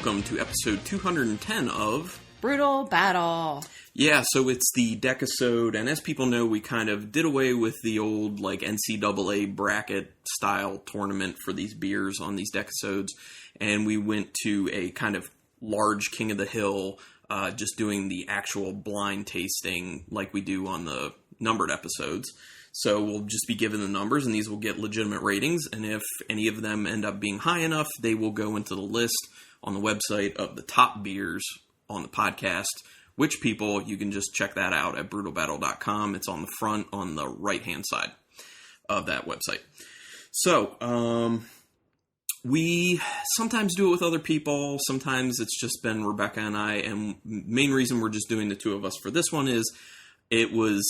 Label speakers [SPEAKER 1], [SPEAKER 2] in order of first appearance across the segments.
[SPEAKER 1] welcome to episode 210 of
[SPEAKER 2] Brutal Battle.
[SPEAKER 1] Yeah, so it's the Deca-sode, and as people know, we kind of did away with the old like NCAA bracket style tournament for these beers on these Deca-sodes, and we went to a kind of large King of the Hill, just doing the actual blind tasting like we do on the numbered episodes. So we'll just be given the numbers, and these will get legitimate ratings, and if any of them end up being high enough, they will go into the list on the website of the top beers on the podcast. Which people, you can just check that out at brutalbattle.com. It's on the front, on the right-hand side of that website. So, we sometimes do it with other people. Sometimes it's just been Rebecca and I, and main reason we're just doing the two of us for this one is it was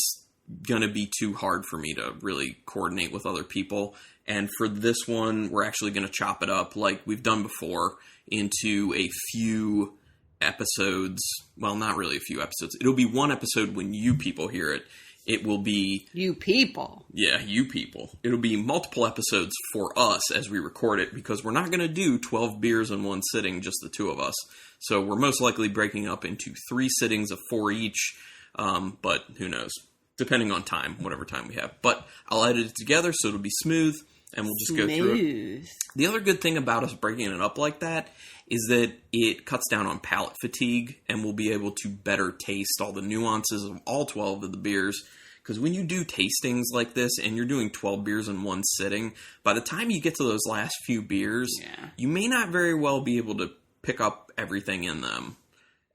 [SPEAKER 1] going to be too hard for me to really coordinate with other people. And for this one, we're actually going to chop it up like we've done before into a few episodes. Well, not really a few episodes. It'll be one episode when you people hear it. It will be...
[SPEAKER 2] You people.
[SPEAKER 1] Yeah, you people. It'll be multiple episodes for us as we record it, because we're not going to do 12 beers in one sitting, just the two of us. So we're most likely breaking up into 3 sittings of 4 each, but who knows? Depending on time, whatever time we have. But I'll edit it together so it'll be smooth, and we'll just go through it. The other good thing about us breaking it up like that is that it cuts down on palate fatigue, and we'll be able to better taste all the nuances of all 12 of the beers. Because when you do tastings like this, and you're doing 12 beers in one sitting, by the time you get to those last few beers, you may not very well be able to pick up everything in them.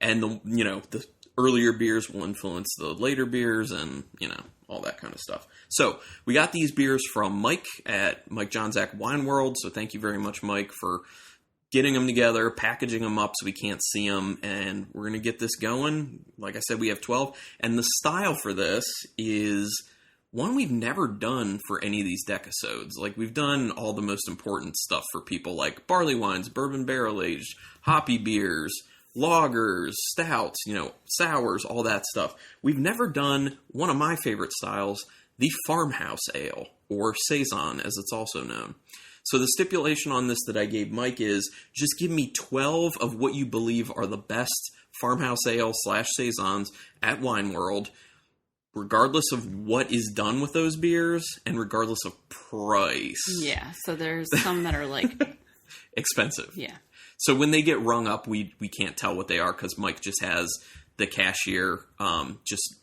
[SPEAKER 1] And, the earlier beers will influence the later beers and, all that kind of stuff. So, we got these beers from Mike at Mike Johnzak Wine World. So, thank you very much, Mike, for getting them together, packaging them up so we can't see them, and we're going to get this going. Like I said, we have 12, and the style for this is one we've never done for any of these Deca-sodes. Like, we've done all the most important stuff for people, like barley wines, bourbon barrel-aged, hoppy beers, lagers, stouts, sours, all that stuff. We've never done one of my favorite styles, the Farmhouse Ale, or Saison, as it's also known. So the stipulation on this that I gave Mike is just give me 12 of what you believe are the best Farmhouse Ale / Saisons at Wine World, regardless of what is done with those beers and regardless of price.
[SPEAKER 2] Yeah, so there's some that are like...
[SPEAKER 1] expensive.
[SPEAKER 2] Yeah.
[SPEAKER 1] So when they get rung up, we can't tell what they are because Mike just has the cashier just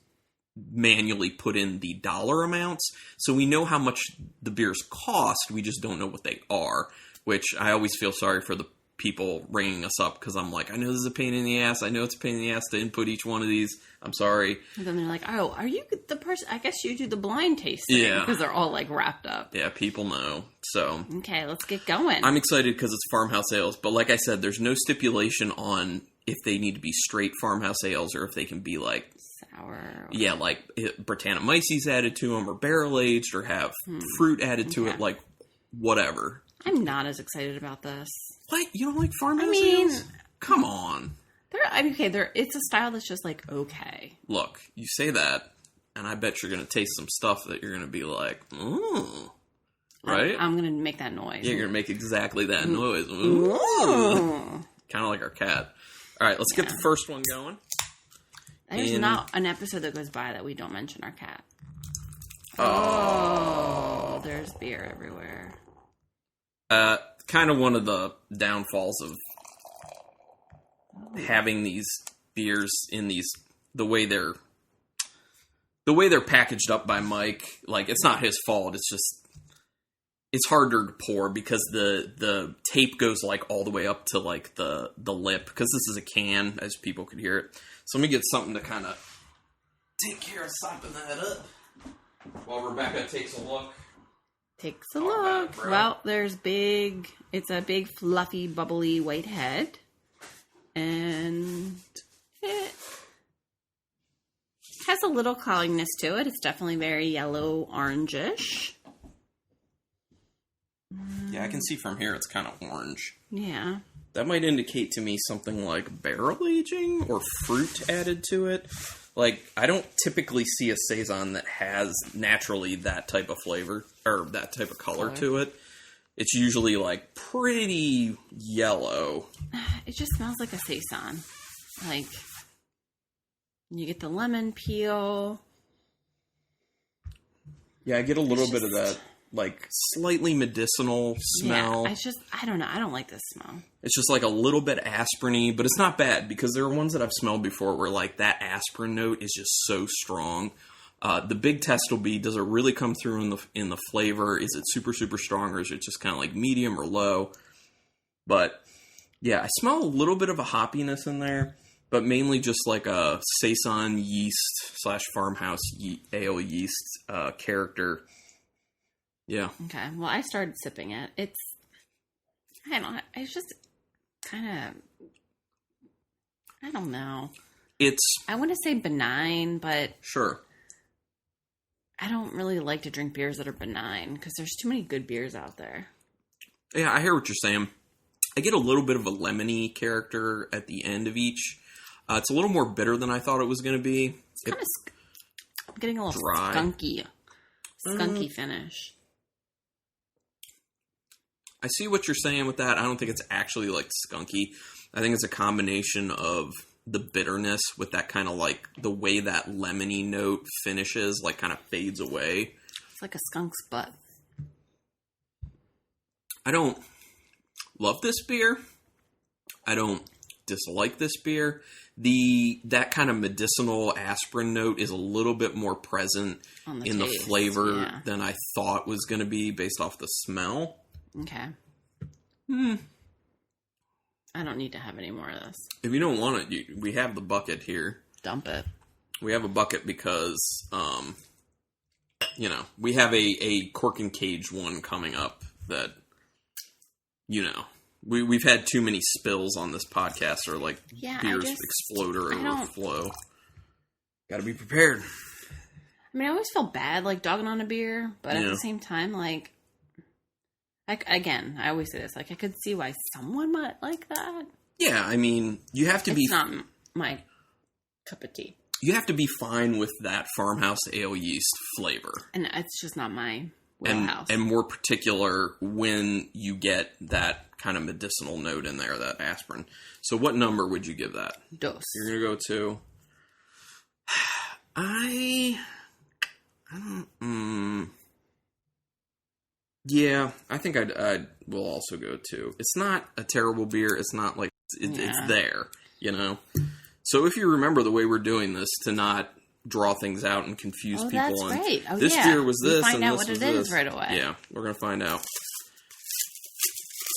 [SPEAKER 1] manually put in the dollar amounts. So we know how much the beers cost. We just don't know what they are, which I always feel sorry for the people ringing us up because I'm like, I know this is a pain in the ass. I know it's a pain in the ass to input each one of these. I'm sorry.
[SPEAKER 2] And then they're like, oh, are you the person? I guess you do the blind tasting.
[SPEAKER 1] Yeah.
[SPEAKER 2] Because they're all like wrapped up.
[SPEAKER 1] Yeah, people know. So.
[SPEAKER 2] Okay, let's get going.
[SPEAKER 1] I'm excited because it's Farmhouse Ales. But like I said, there's no stipulation on if they need to be straight Farmhouse Ales or if they can be like
[SPEAKER 2] sour.
[SPEAKER 1] Yeah, like Brettanomyces added to them or barrel-aged or have fruit added to it, like whatever.
[SPEAKER 2] I'm not as excited about this.
[SPEAKER 1] What? You don't like Farmhouse ales? Come on.
[SPEAKER 2] It's a style that's just like, okay.
[SPEAKER 1] Look, you say that, and I bet you're going to taste some stuff that you're going to be like, ooh. Right?
[SPEAKER 2] I'm going to make that noise.
[SPEAKER 1] Yeah, you're going to make exactly that noise. Ooh. Kind of like our cat. All right, let's get the first one going.
[SPEAKER 2] There's not an episode that goes by that we don't mention our cat. Oh, there's beer everywhere.
[SPEAKER 1] Kind of one of the downfalls of having these beers in the way they're packaged up by Mike. Like, it's not his fault. It's just, it's harder to pour because the tape goes like all the way up to like the lip, because this is a can, as people could hear it. So let me get something to kind of take care of sopping that up while Rebecca takes a look.
[SPEAKER 2] Takes a look. Well, it's a big, fluffy, bubbly white head. And it has a little cloudiness to it. It's definitely very yellow, orangish.
[SPEAKER 1] Yeah, I can see from here it's kind of orange.
[SPEAKER 2] Yeah.
[SPEAKER 1] That might indicate to me something like barrel aging or fruit added to it. Like, I don't typically see a Saison that has naturally that type of flavor, or that type of color to it. It's usually like pretty yellow.
[SPEAKER 2] It just smells like a Saison. Like, you get the lemon peel.
[SPEAKER 1] Yeah, I get a little bit of that, like, slightly medicinal smell.
[SPEAKER 2] Yeah, I don't know. I don't like this smell.
[SPEAKER 1] It's just like a little bit aspirin-y, but it's not bad because there are ones that I've smelled before where, like, that aspirin note is just so strong. The big test will be, does it really come through in the flavor? Is it super, super strong, or is it just kind of like medium or low? But, yeah, I smell a little bit of a hoppiness in there, but mainly just like a Saison yeast / farmhouse ale yeast character. Yeah.
[SPEAKER 2] Okay. Well, I started sipping it. It's just kind of, I don't know. I want to say benign, but
[SPEAKER 1] Sure.
[SPEAKER 2] I don't really like to drink beers that are benign because there's too many good beers out there.
[SPEAKER 1] Yeah, I hear what you're saying. I get a little bit of a lemony character at the end of each. It's a little more bitter than I thought it was going to be.
[SPEAKER 2] It's kind of I'm getting a little
[SPEAKER 1] dry.
[SPEAKER 2] skunky finish.
[SPEAKER 1] I see what you're saying with that. I don't think it's actually like skunky. I think it's a combination of the bitterness with that kind of like the way that lemony note finishes, like kind of fades away.
[SPEAKER 2] It's like a skunk's butt.
[SPEAKER 1] I don't love this beer. I don't dislike this beer. That kind of medicinal aspirin note is a little bit more present in the flavor than I thought was going to be based off the smell.
[SPEAKER 2] Okay. I don't need to have any more of this.
[SPEAKER 1] If you don't want it, we have the bucket here.
[SPEAKER 2] Dump it.
[SPEAKER 1] We have a bucket because, we have a cork and cage one coming up that, we've had too many spills on this podcast or like beers explode or overflow. Got to be prepared.
[SPEAKER 2] I mean, I always feel bad like dogging on a beer, but at the same time, like again, I always say this, like I could see why someone might like that. Yeah, I mean, you have to It's not my cup of tea.
[SPEAKER 1] You have to be fine with that farmhouse ale yeast flavor.
[SPEAKER 2] And it's just not my wheelhouse.
[SPEAKER 1] And more particular when you get that kind of medicinal note in there, that aspirin. So what number would you give that?
[SPEAKER 2] Dos.
[SPEAKER 1] You're going to go to... Yeah, I think I will also go to. It's not a terrible beer. It's not like it's there, So if you remember the way we're doing this, to not draw things out and confuse people.
[SPEAKER 2] That's right. Oh,
[SPEAKER 1] this beer was this,
[SPEAKER 2] find
[SPEAKER 1] and
[SPEAKER 2] out
[SPEAKER 1] this
[SPEAKER 2] what
[SPEAKER 1] was
[SPEAKER 2] it is
[SPEAKER 1] this.
[SPEAKER 2] right away.
[SPEAKER 1] Yeah, we're gonna find out.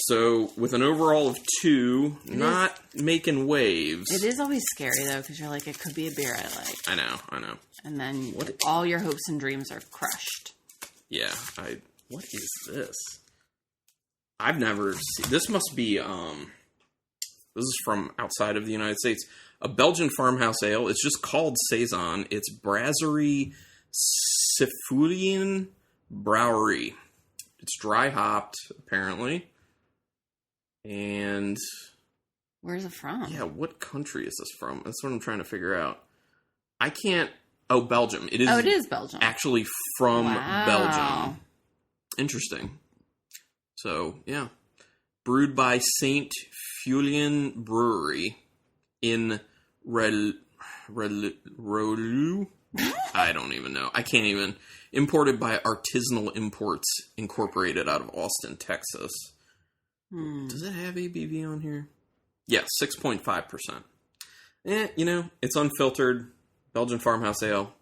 [SPEAKER 1] So with an overall of 2, not making waves.
[SPEAKER 2] It is always scary though, because you're like, it could be a beer I like.
[SPEAKER 1] I know.
[SPEAKER 2] And then all your hopes and dreams are crushed.
[SPEAKER 1] Yeah, what is this? I've never seen... This must be, this is from outside of the United States. A Belgian farmhouse ale. It's just called Saison. It's Brasserie Feuillien Brouwerij. It's dry hopped, apparently. And...
[SPEAKER 2] Where's it from?
[SPEAKER 1] Yeah, what country is this from? That's what I'm trying to figure out. I can't... Oh, Belgium. It is
[SPEAKER 2] Belgium.
[SPEAKER 1] Actually from Belgium. Interesting. So, yeah. Brewed by Saint Feuillien Brewery in Relu. I don't even know. I can't even. Imported by Artisanal Imports Incorporated out of Austin, Texas. Does it have ABV on here? Yeah, 6.5%. It's unfiltered. Belgian farmhouse ale.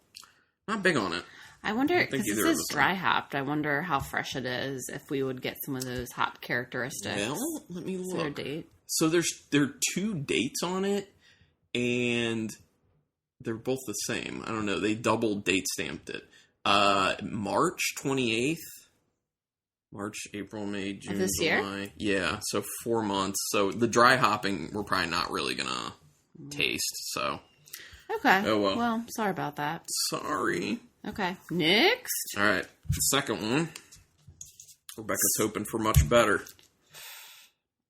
[SPEAKER 1] Not big on it.
[SPEAKER 2] I wonder, because this is dry hopped, I wonder how fresh it is, if we would get some of those hop characteristics.
[SPEAKER 1] Well, let me look.
[SPEAKER 2] Is there a date?
[SPEAKER 1] So there are 2 dates on it, and they're both the same. I don't know. They double date stamped it. March 28th. March, April, May, June,
[SPEAKER 2] this
[SPEAKER 1] July.
[SPEAKER 2] Year?
[SPEAKER 1] Yeah, so 4 months. So the dry hopping, we're probably not really going to taste, so...
[SPEAKER 2] Okay.
[SPEAKER 1] Oh, well.
[SPEAKER 2] Well, sorry about that.
[SPEAKER 1] Sorry.
[SPEAKER 2] Okay. Next.
[SPEAKER 1] All right. Second one. Rebecca's hoping for much better.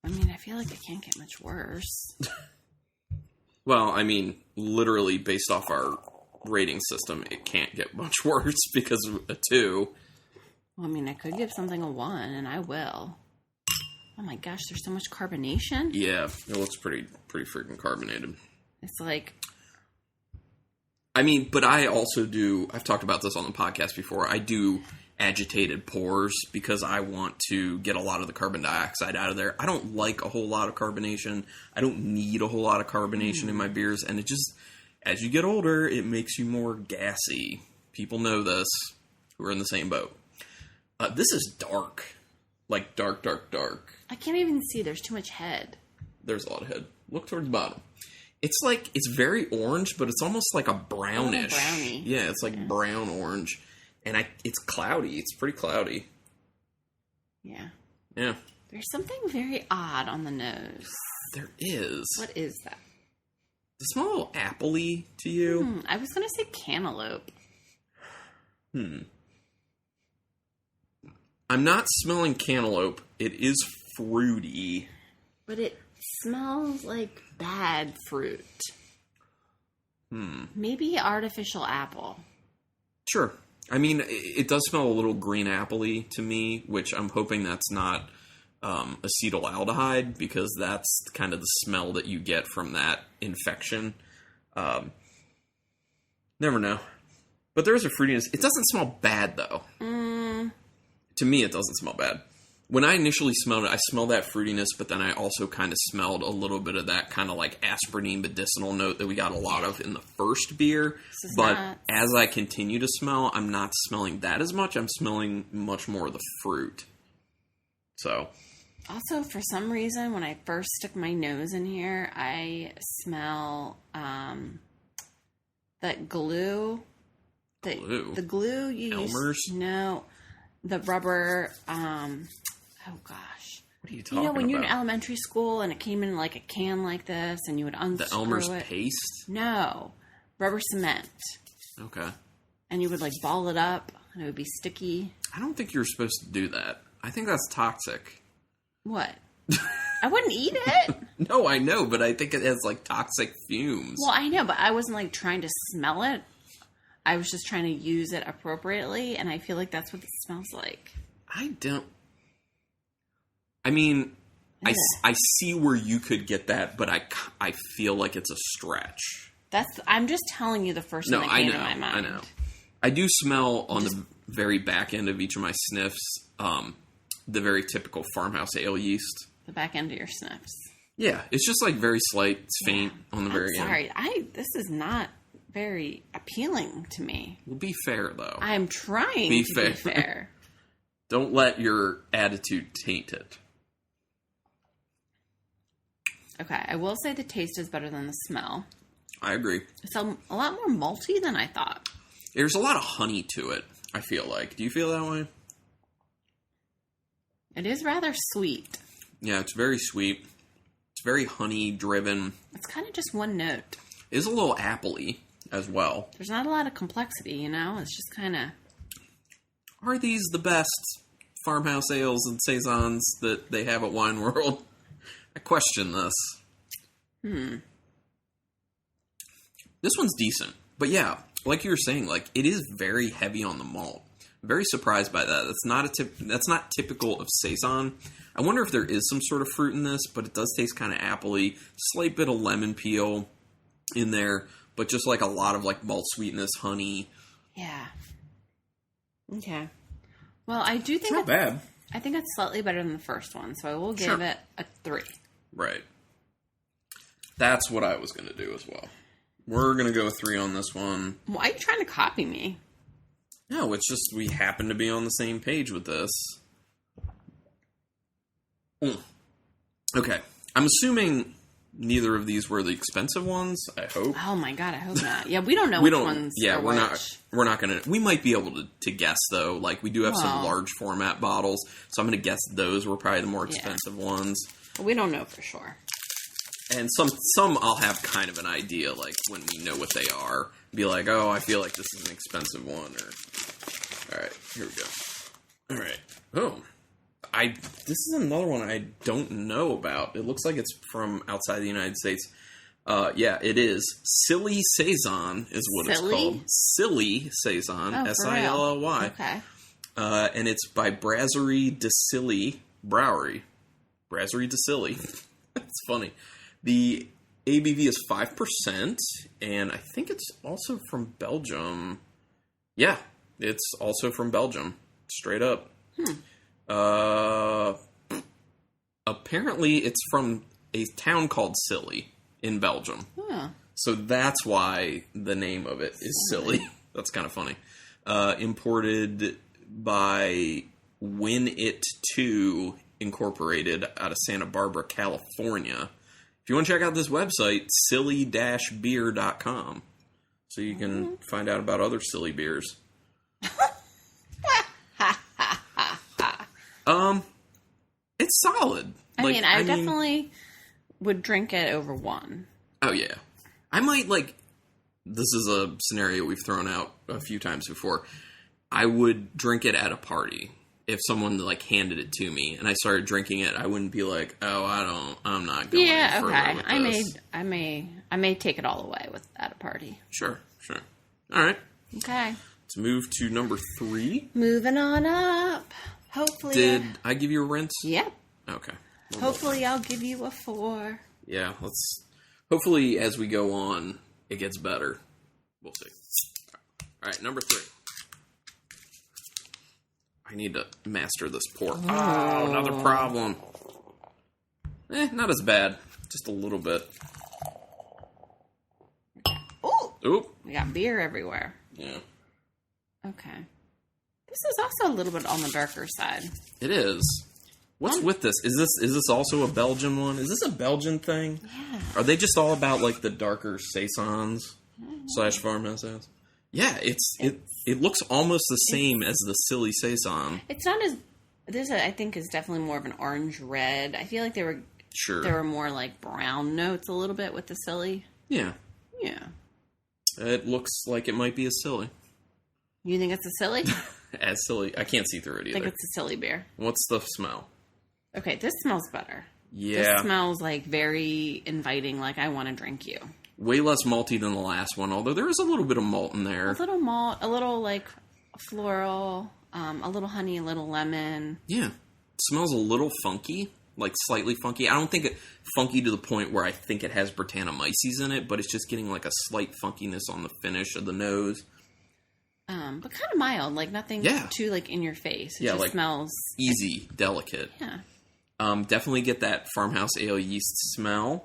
[SPEAKER 2] I mean, I feel like it can't get much worse.
[SPEAKER 1] Well, I mean, literally based off our rating system, it can't get much worse because of a 2.
[SPEAKER 2] Well, I mean, I could give something a 1, and I will. Oh my gosh, there's so much carbonation.
[SPEAKER 1] Yeah, it looks pretty freaking carbonated.
[SPEAKER 2] It's like...
[SPEAKER 1] I mean, but I also do... I've talked about this on the podcast before. I do agitated pours because I want to get a lot of the carbon dioxide out of there. I don't like a whole lot of carbonation. I don't need a whole lot of carbonation in my beers. And it just... As you get older, it makes you more gassy. People know this who are in the same boat. This is dark. Like, dark, dark, dark.
[SPEAKER 2] I can't even see. There's too much head.
[SPEAKER 1] There's a lot of head. Look towards the bottom. It's like, it's very orange, but it's almost like a brownish.
[SPEAKER 2] A brownie.
[SPEAKER 1] Yeah, it's like brown orange. And it's cloudy. It's pretty cloudy.
[SPEAKER 2] Yeah.
[SPEAKER 1] Yeah.
[SPEAKER 2] There's something very odd on the nose.
[SPEAKER 1] There is.
[SPEAKER 2] What is that?
[SPEAKER 1] Does it smell a little apple-y to you?
[SPEAKER 2] I was going to say cantaloupe.
[SPEAKER 1] I'm not smelling cantaloupe. It is fruity.
[SPEAKER 2] But it smells like bad fruit. Maybe artificial apple.
[SPEAKER 1] Sure. I mean, it does smell a little green apple-y to me, which I'm hoping that's not acetaldehyde, because that's kind of the smell that you get from that infection. Never know. But there is a fruitiness. It doesn't smell bad, though. To me, it doesn't smell bad. When I initially smelled it, I smelled that fruitiness, but then I also kind of smelled a little bit of that kind of like aspirin medicinal note that we got a lot of in the first beer. But as I continue to smell, I'm not smelling that as much. I'm smelling much more of the fruit. So.
[SPEAKER 2] Also, for some reason, when I first stick my nose in here, I smell that glue. The glue you
[SPEAKER 1] Elmer's?
[SPEAKER 2] use. No. The rubber, oh gosh.
[SPEAKER 1] What are you talking about?
[SPEAKER 2] You know, when you're in elementary school and it came in like a can like this and you would unscrew
[SPEAKER 1] the Elmer's paste?
[SPEAKER 2] No. Rubber cement.
[SPEAKER 1] Okay.
[SPEAKER 2] And you would like ball it up and it would be sticky.
[SPEAKER 1] I don't think you're supposed to do that. I think that's toxic.
[SPEAKER 2] What? I wouldn't eat it.
[SPEAKER 1] No, I know, but I think it has like toxic fumes.
[SPEAKER 2] Well, I know, but I wasn't like trying to smell it. I was just trying to use it appropriately, and I feel like that's what it smells like.
[SPEAKER 1] I mean, I see where you could get that, but I feel like it's a stretch.
[SPEAKER 2] I'm just telling you the first thing that came to my mind.
[SPEAKER 1] I know. I do smell on the very back end of each of my sniffs, the very typical farmhouse ale yeast.
[SPEAKER 2] The back end of your sniffs.
[SPEAKER 1] Yeah, it's just like very slight. It's faint on the very end.
[SPEAKER 2] Sorry, this is not very appealing to me.
[SPEAKER 1] Well, be fair, though.
[SPEAKER 2] I'm trying to be fair.
[SPEAKER 1] Don't let your attitude taint it.
[SPEAKER 2] Okay, I will say the taste is better than the smell.
[SPEAKER 1] I agree.
[SPEAKER 2] It's a lot more malty than I thought.
[SPEAKER 1] There's a lot of honey to it, I feel like. Do you feel that way?
[SPEAKER 2] It is rather sweet.
[SPEAKER 1] Yeah, it's very sweet. It's very honey-driven.
[SPEAKER 2] It's kind of just one note.
[SPEAKER 1] It is a little apple-y as well.
[SPEAKER 2] There's not a lot of complexity, you know? It's just kind of...
[SPEAKER 1] Are these the best farmhouse ales and saisons that they have at Wine World? I question this. This one's decent. But yeah, like you were saying, like, it is very heavy on the malt. I'm very surprised by that. That's not typical of saison. I wonder if there is some sort of fruit in this, but it does taste kind of apple-y. Slight bit of lemon peel in there, but just like a lot of like malt sweetness, honey.
[SPEAKER 2] Yeah. Okay. Well, I do think
[SPEAKER 1] it's not bad.
[SPEAKER 2] I think it's slightly better than the first one, so I will give it a 3.
[SPEAKER 1] Right. That's what I was going to do as well. We're going to go 3 on this one.
[SPEAKER 2] Why are you trying to copy me?
[SPEAKER 1] No, it's just we happen to be on the same page with this. Okay. I'm assuming neither of these were the expensive ones, I hope.
[SPEAKER 2] Oh my god, I hope not. Yeah, we don't know which ones
[SPEAKER 1] Yeah, we're not going to... We might be able to guess, though. Like, we do have some large format bottles, so I'm going to guess those were probably the more expensive ones.
[SPEAKER 2] But we don't know for sure.
[SPEAKER 1] And some I'll have kind of an idea, like, when we know what they are. Be like, oh, I feel like this is an expensive one, or... Alright, here we go. Alright. Oh. This is another one I don't know about. It looks like it's from outside the United States. Yeah, it is. Silly Saison is what it's called. Silly Saison.
[SPEAKER 2] Oh,
[SPEAKER 1] Silly.
[SPEAKER 2] Okay.
[SPEAKER 1] And it's by Brasserie de Silly Brouwerij. Brasserie de Silly. That's funny. The ABV is 5%, and I think it's also from Belgium. Yeah, it's also from Belgium. Straight up. Apparently, it's from a town called Silly in Belgium.
[SPEAKER 2] Huh.
[SPEAKER 1] So that's why the name of it is Silly. That's kind of funny. Imported by Win It 2 Incorporated out of Santa Barbara, California. If you want to check out this website, silly-beer.com. So you can find out about other silly beers. It's solid.
[SPEAKER 2] I definitely would drink it over one.
[SPEAKER 1] Oh, yeah. I might, this is a scenario we've thrown out a few times before. I would drink it at a party. If someone, handed it to me and I started drinking it, I wouldn't be like, oh, I'm not going any further with this.
[SPEAKER 2] I may take it all away at a party.
[SPEAKER 1] Sure. All right.
[SPEAKER 2] Okay.
[SPEAKER 1] Let's move to number 3.
[SPEAKER 2] Moving on up. Hopefully.
[SPEAKER 1] Did I give you a rinse?
[SPEAKER 2] Yep.
[SPEAKER 1] Okay.
[SPEAKER 2] Hopefully I'll give you a 4.
[SPEAKER 1] Yeah, hopefully as we go on, it gets better. We'll see. All right, number 3. I need to master this pour. Oh, another problem. Not as bad. Just a little bit. Ooh.
[SPEAKER 2] We got beer everywhere.
[SPEAKER 1] Yeah.
[SPEAKER 2] Okay. This is also a little bit on the darker side.
[SPEAKER 1] It is. What's with this? Is this also a Belgian one? Is this a Belgian thing?
[SPEAKER 2] Yeah.
[SPEAKER 1] Are they just all about the darker Saisons / Farmhouse? Yeah, it looks almost the same as the Silly Saison.
[SPEAKER 2] It's not as this. I think is definitely more of an orange red. I feel like there were more brown notes a little bit with the Silly.
[SPEAKER 1] Yeah.
[SPEAKER 2] Yeah.
[SPEAKER 1] It looks like it might be a Silly.
[SPEAKER 2] You think it's a Silly?
[SPEAKER 1] As Silly, I can't see through it either.
[SPEAKER 2] I think it's a Silly beer.
[SPEAKER 1] What's the smell?
[SPEAKER 2] Okay, this smells better.
[SPEAKER 1] Yeah.
[SPEAKER 2] This smells very inviting. I want to drink you.
[SPEAKER 1] Way less malty than the last one, although there is a little bit of malt in there.
[SPEAKER 2] A little malt, a little floral, a little honey, a little lemon.
[SPEAKER 1] Yeah. It smells a little funky, slightly funky. I don't think it funky to the point where I think it has Brettanomyces in it, but it's just getting a slight funkiness on the finish of the nose.
[SPEAKER 2] But kind of mild, nothing too in your face. It just smells
[SPEAKER 1] easy, delicate.
[SPEAKER 2] Yeah.
[SPEAKER 1] Definitely get that farmhouse ale yeast smell.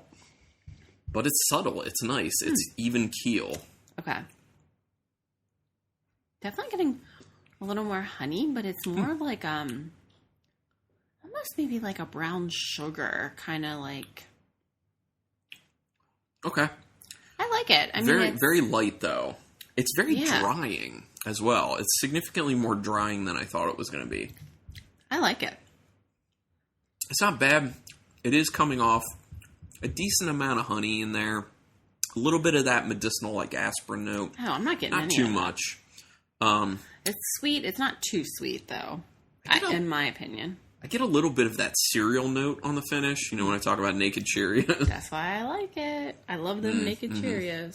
[SPEAKER 1] But it's subtle. It's nice. It's even keel.
[SPEAKER 2] Okay. Definitely getting a little more honey, but it's more almost maybe a brown sugar kind of
[SPEAKER 1] Okay.
[SPEAKER 2] I like it.
[SPEAKER 1] Very light though. It's very drying as well. It's significantly more drying than I thought it was going to be.
[SPEAKER 2] I like it.
[SPEAKER 1] It's not bad. It is coming off a decent amount of honey in there. A little bit of that medicinal, aspirin note.
[SPEAKER 2] Oh, I'm not getting
[SPEAKER 1] not
[SPEAKER 2] any
[SPEAKER 1] too
[SPEAKER 2] of
[SPEAKER 1] much.
[SPEAKER 2] It's sweet. It's not too sweet, though, in my opinion.
[SPEAKER 1] I get a little bit of that cereal note on the finish. When I talk about Naked Cheerios.
[SPEAKER 2] That's why I like it. I love them Naked Cheerios.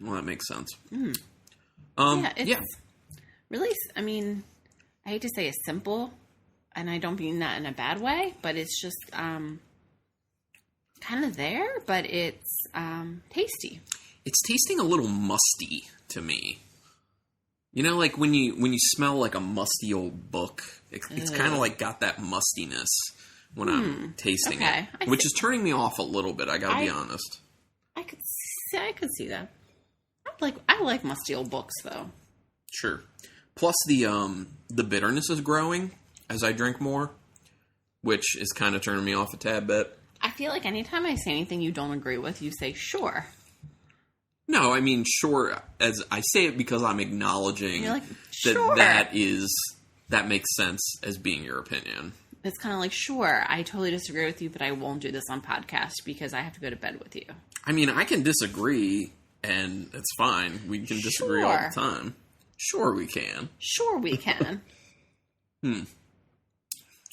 [SPEAKER 1] Well, that makes sense.
[SPEAKER 2] It's really, I hate to say it's simple, and I don't mean that in a bad way, but it's just kind of there, but it's tasty.
[SPEAKER 1] It's tasting a little musty to me. When you smell a musty old book, it's kind of got that mustiness when I'm tasting it, which is turning me off a little bit. I gotta be honest.
[SPEAKER 2] I could see that. I like musty old books though.
[SPEAKER 1] Sure. Plus the bitterness is growing as I drink more, which is kind of turning me off a tad bit.
[SPEAKER 2] I feel like anytime I say anything you don't agree with, you say sure.
[SPEAKER 1] No, sure, as I say it because I'm acknowledging
[SPEAKER 2] sure.
[SPEAKER 1] that makes sense as being your opinion.
[SPEAKER 2] It's kind of sure, I totally disagree with you, but I won't do this on podcast because I have to go to bed with you.
[SPEAKER 1] I can disagree, and it's fine. We can disagree all the time. Sure we can.
[SPEAKER 2] Sure we can.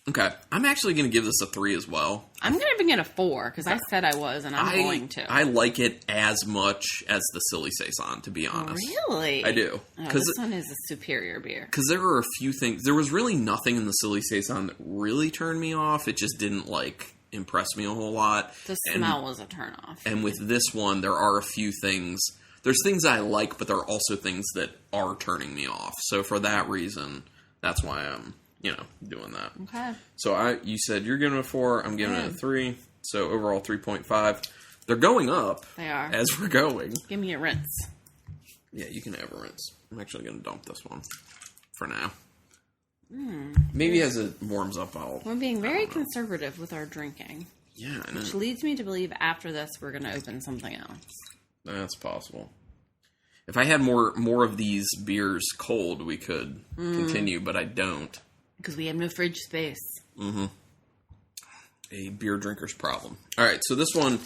[SPEAKER 1] Okay. I'm actually going to give this a 3 as well.
[SPEAKER 2] I'm going to bring it a 4 because I said I was, and I'm going to.
[SPEAKER 1] I like it as much as the Silly Saison, to be honest.
[SPEAKER 2] Really?
[SPEAKER 1] I do.
[SPEAKER 2] This one is a superior beer.
[SPEAKER 1] Because there were a few things. There was really nothing in the Silly Saison that really turned me off. It just didn't, impress me a whole lot.
[SPEAKER 2] The smell was a turnoff.
[SPEAKER 1] And with this one, there are a few things. There's things I like, but there are also things that are turning me off. So for that reason, that's why I'm, doing that.
[SPEAKER 2] Okay.
[SPEAKER 1] So you said you're giving it a 4. I'm giving it a 3. So overall 3.5. They're going up.
[SPEAKER 2] They are.
[SPEAKER 1] As we're going.
[SPEAKER 2] Give me a rinse.
[SPEAKER 1] Yeah, you can have a rinse. I'm actually going to dump this one for now. Maybe as it warms up,
[SPEAKER 2] We're being very conservative with our drinking.
[SPEAKER 1] Yeah, I know.
[SPEAKER 2] Which leads me to believe after this we're going to open something else.
[SPEAKER 1] That's possible. If I had more of these beers cold, we could continue, but I don't.
[SPEAKER 2] Because we have no fridge space.
[SPEAKER 1] Mm-hmm. A beer drinker's problem. All right, so this one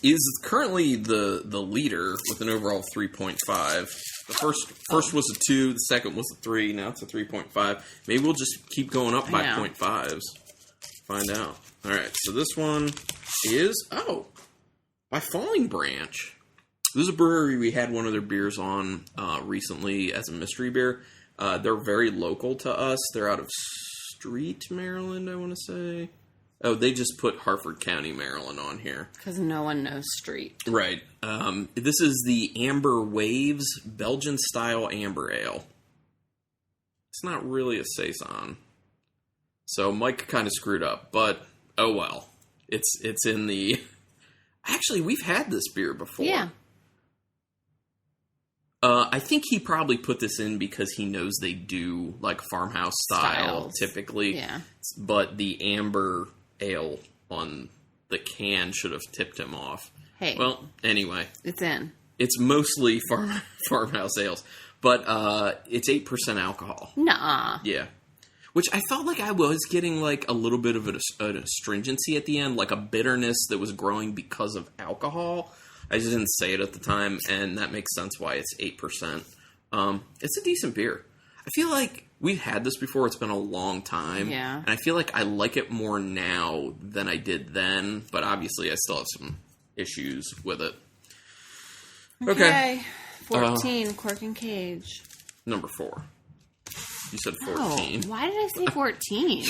[SPEAKER 1] is currently the leader with an overall 3.5. The first was a 2, the second was a 3, now it's a 3.5. Maybe we'll just keep going up by 0.5s. Find out. All right, so this one is, by Falling Branch. This is a brewery we had one of their beers on recently as a mystery beer. They're very local to us. They're out of Street, Maryland, I want to say. Oh, they just put Harford County, Maryland on here.
[SPEAKER 2] Because no one knows Street.
[SPEAKER 1] Right. This is the Amber Waves Belgian-style Amber Ale. It's not really a Saison. So Mike kind of screwed up, but oh well. It's in the... Actually, we've had this beer before.
[SPEAKER 2] Yeah.
[SPEAKER 1] I think he probably put this in because he knows they do, Farmhouse style, typically.
[SPEAKER 2] Yeah.
[SPEAKER 1] But the Amber Ale on the can should have tipped him off.
[SPEAKER 2] Hey.
[SPEAKER 1] Well, anyway.
[SPEAKER 2] It's in.
[SPEAKER 1] It's mostly farmhouse ales. But it's 8% alcohol.
[SPEAKER 2] Nuh-uh.
[SPEAKER 1] Yeah. Which I felt like I was getting, a little bit of an astringency at the end. A bitterness that was growing because of alcohol. I just didn't say it at the time, and that makes sense why it's 8%. It's a decent beer. I feel like we've had this before. It's been a long time.
[SPEAKER 2] Yeah.
[SPEAKER 1] And I feel like I like it more now than I did then, but obviously I still have some issues with it. Okay.
[SPEAKER 2] 14, Cork and Cage.
[SPEAKER 1] Number 4. You said 14.
[SPEAKER 2] Oh, why did I say 14?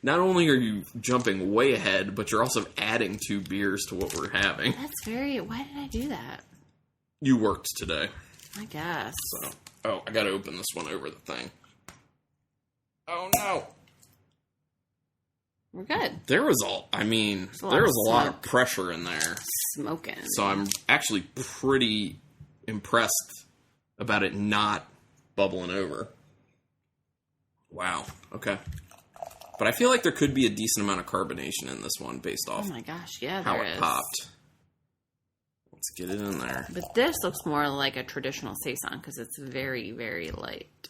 [SPEAKER 1] Not only are you jumping way ahead, but you're also adding 2 beers to what we're having.
[SPEAKER 2] That's very... Why did I do that?
[SPEAKER 1] You worked today.
[SPEAKER 2] I guess.
[SPEAKER 1] So, I gotta open this one over the thing. Oh, no.
[SPEAKER 2] We're good.
[SPEAKER 1] There was a lot of pressure in there.
[SPEAKER 2] Smoking.
[SPEAKER 1] So I'm actually pretty impressed about it not bubbling over. Wow. Okay. But I feel like there could be a decent amount of carbonation in this one based off
[SPEAKER 2] oh my gosh, yeah,
[SPEAKER 1] how
[SPEAKER 2] there
[SPEAKER 1] it
[SPEAKER 2] is.
[SPEAKER 1] popped. Let's get it in there.
[SPEAKER 2] But this looks more like a traditional Saison because it's very, very light.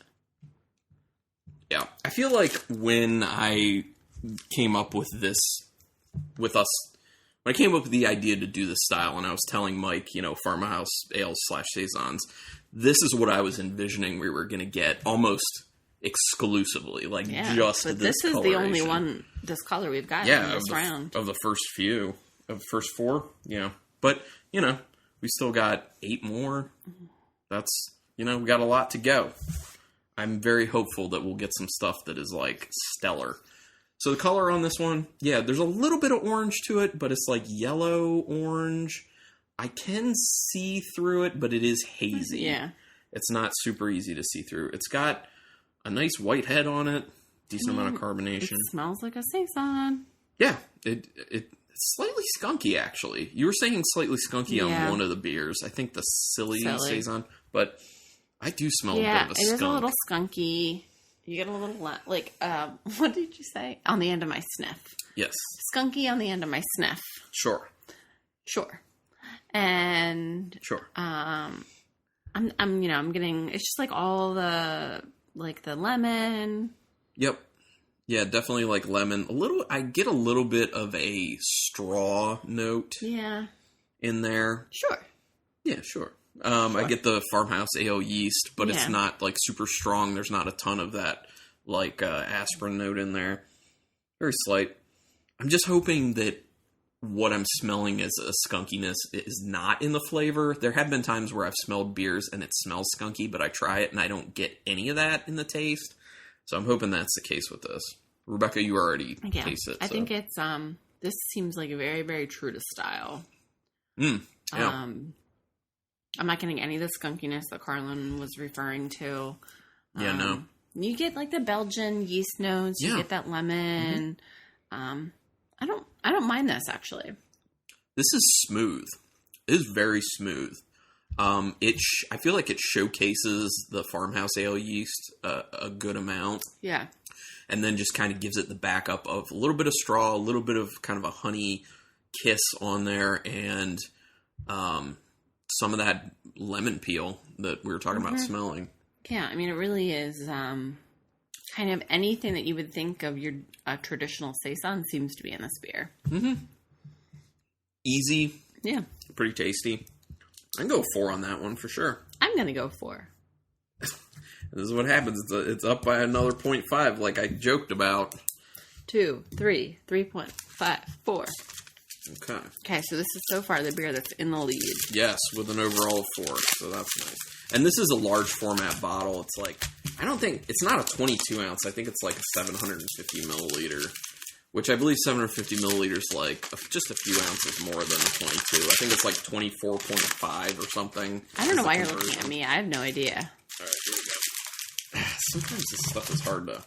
[SPEAKER 1] Yeah. I feel like when I came up with this, when I came up with the idea to do this style and I was telling Mike, Farmhouse ales / Saisons, this is what I was envisioning we were going to get almost exclusively, just
[SPEAKER 2] but
[SPEAKER 1] this
[SPEAKER 2] is
[SPEAKER 1] coloration.
[SPEAKER 2] The only one, this color we've got in this round.
[SPEAKER 1] Of the first few. Of the first 4, yeah. But, we still got 8 more. That's, we got a lot to go. I'm very hopeful that we'll get some stuff that is, stellar. So the color on this one, yeah, there's a little bit of orange to it, but it's yellow-orange. I can see through it, but it is hazy.
[SPEAKER 2] Yeah.
[SPEAKER 1] It's not super easy to see through. It's got a nice white head on it. Decent amount of carbonation.
[SPEAKER 2] It smells like a Saison.
[SPEAKER 1] Yeah. It's slightly skunky, actually. You were saying slightly skunky on one of the beers. I think the Silly Saison. But I do smell a bit of a skunk.
[SPEAKER 2] Yeah, it is a little skunky. You get a little, what did you say? On the end of my sniff.
[SPEAKER 1] Yes.
[SPEAKER 2] Skunky on the end of my sniff.
[SPEAKER 1] Sure.
[SPEAKER 2] And...
[SPEAKER 1] Sure.
[SPEAKER 2] I'm getting, it's just all the... the lemon.
[SPEAKER 1] Yep. Yeah, definitely lemon. I get a little bit of a straw note.
[SPEAKER 2] Yeah.
[SPEAKER 1] In there.
[SPEAKER 2] Sure.
[SPEAKER 1] Yeah, sure. I get the Farmhouse ale yeast, but it's not super strong. There's not a ton of that aspirin note in there. Very slight. I'm just hoping that what I'm smelling as a skunkiness is not in the flavor. There have been times where I've smelled beers and it smells skunky, but I try it and I don't get any of that in the taste. So I'm hoping that's the case with this. Rebecca, you already taste it.
[SPEAKER 2] I think it's, this seems like very, very true to style.
[SPEAKER 1] Yeah.
[SPEAKER 2] I'm not getting any of the skunkiness that Carlin was referring to.
[SPEAKER 1] Yeah, no.
[SPEAKER 2] You get like the Belgian yeast notes. You get that lemon. I don't mind this actually.
[SPEAKER 1] This is smooth. It is very smooth. I feel like it showcases the Farmhouse ale yeast a good amount.
[SPEAKER 2] Yeah.
[SPEAKER 1] And then just kind of gives it the backup of a little bit of straw, a little bit of kind of a honey kiss on there, and some of that lemon peel that we were talking about smelling.
[SPEAKER 2] Yeah, I mean, it really is kind of anything that you would think of your traditional Saison seems to be in this beer.
[SPEAKER 1] Mm-hmm. Easy.
[SPEAKER 2] Yeah.
[SPEAKER 1] Pretty tasty. I can go 4 on that one for sure.
[SPEAKER 2] I'm going to go 4.
[SPEAKER 1] This is what happens. It's up by another 0.5 like I joked about.
[SPEAKER 2] 2, 3, 3.5, 4.
[SPEAKER 1] Okay,
[SPEAKER 2] so this is so far the beer that's in the lead.
[SPEAKER 1] Yes, with an overall 4, so that's nice. And this is a large format bottle. It's like, it's not a 22 ounce. I think it's like a 750 milliliter, which I believe 750 milliliters like just a few ounces more than a 22. I think it's like 24.5 or something.
[SPEAKER 2] I don't know why you're looking at me. I have no idea.
[SPEAKER 1] All right, here we go. Sometimes this stuff is hard to...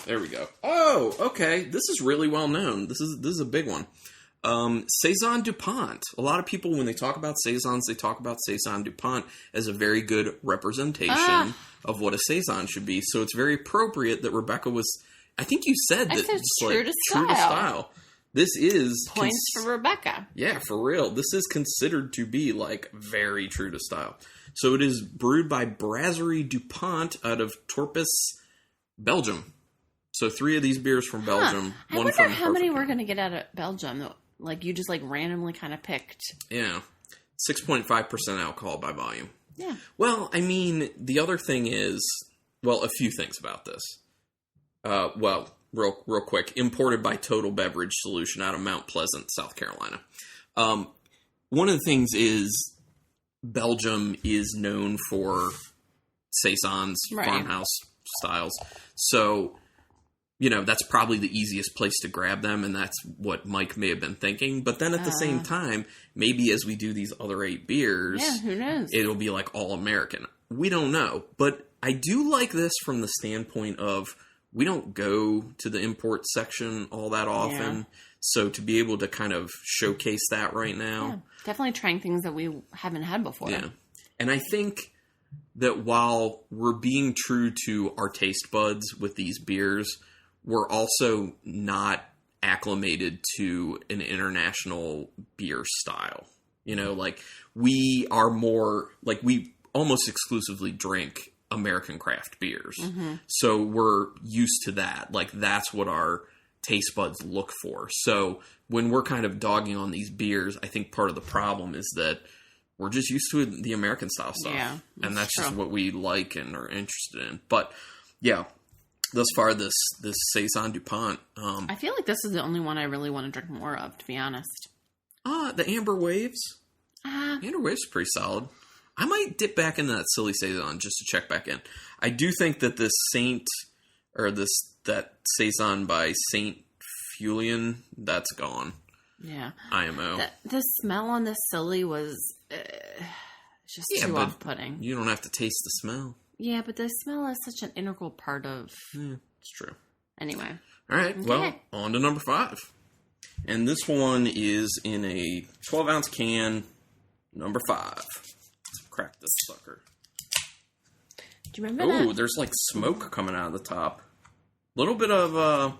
[SPEAKER 1] There we go. Oh, okay. This is really well known. This is a big one. Saison Dupont. A lot of people, when they talk about Saisons, they talk about Saison Dupont as a very good representation of what a Saison should be. So it's very appropriate that Rebecca was... I think you said that it's
[SPEAKER 2] true to style.
[SPEAKER 1] This is...
[SPEAKER 2] Points for Rebecca.
[SPEAKER 1] Yeah, for real. This is considered to be, like, very true to style. So it is brewed by Brasserie Dupont out of Torpes, Belgium. So 3 of these beers from Belgium.
[SPEAKER 2] I wonder how many we're going to get out of Belgium. Like, you just, like, randomly kind of picked.
[SPEAKER 1] Yeah. 6.5% alcohol by volume.
[SPEAKER 2] Yeah.
[SPEAKER 1] Well, I mean, the other thing is... Well, a few things about this. Real quick. Imported by Total Beverage Solution out of Mount Pleasant, South Carolina. One of the things is Belgium is known for Saisons, farmhouse styles. So... that's probably the easiest place to grab them, and that's what Mike may have been thinking. But then at the same time, maybe as we do these other 8 beers,
[SPEAKER 2] who knows?
[SPEAKER 1] It'll be like all American. We don't know. But I do like this from the standpoint of we don't go to the import section all that often. Yeah. So to be able to kind of showcase that right now.
[SPEAKER 2] Yeah, definitely trying things that we haven't had before.
[SPEAKER 1] Yeah. And I think that while we're being true to our taste buds with these beers, we're also not acclimated to an international beer style. Like we are more, like we almost exclusively drink American craft beers. Mm-hmm. So we're used to that. Like that's what our taste buds look for. So when we're kind of dogging on these beers, I think part of the problem is that we're just used to the American style stuff. Yeah, and that's just what we like and are interested in. But yeah. Thus far, this Saison Dupont.
[SPEAKER 2] I feel like this is the only one I really want to drink more of, to be honest.
[SPEAKER 1] The Amber Waves. Amber Waves is pretty solid. I might dip back into that Silly Saison just to check back in. I do think that this that Saison by Saint Feuillien, that's gone.
[SPEAKER 2] Yeah.
[SPEAKER 1] IMO.
[SPEAKER 2] The smell on this Silly was just too off-putting.
[SPEAKER 1] You don't have to taste the smell.
[SPEAKER 2] Yeah, but the smell is such an integral part of...
[SPEAKER 1] it's true.
[SPEAKER 2] Anyway.
[SPEAKER 1] All right, well, on to number 5. And this one is in a 12-ounce can, number 5. Let's crack this sucker.
[SPEAKER 2] Do you remember that?
[SPEAKER 1] Oh, there's like smoke coming out of the top. A little bit of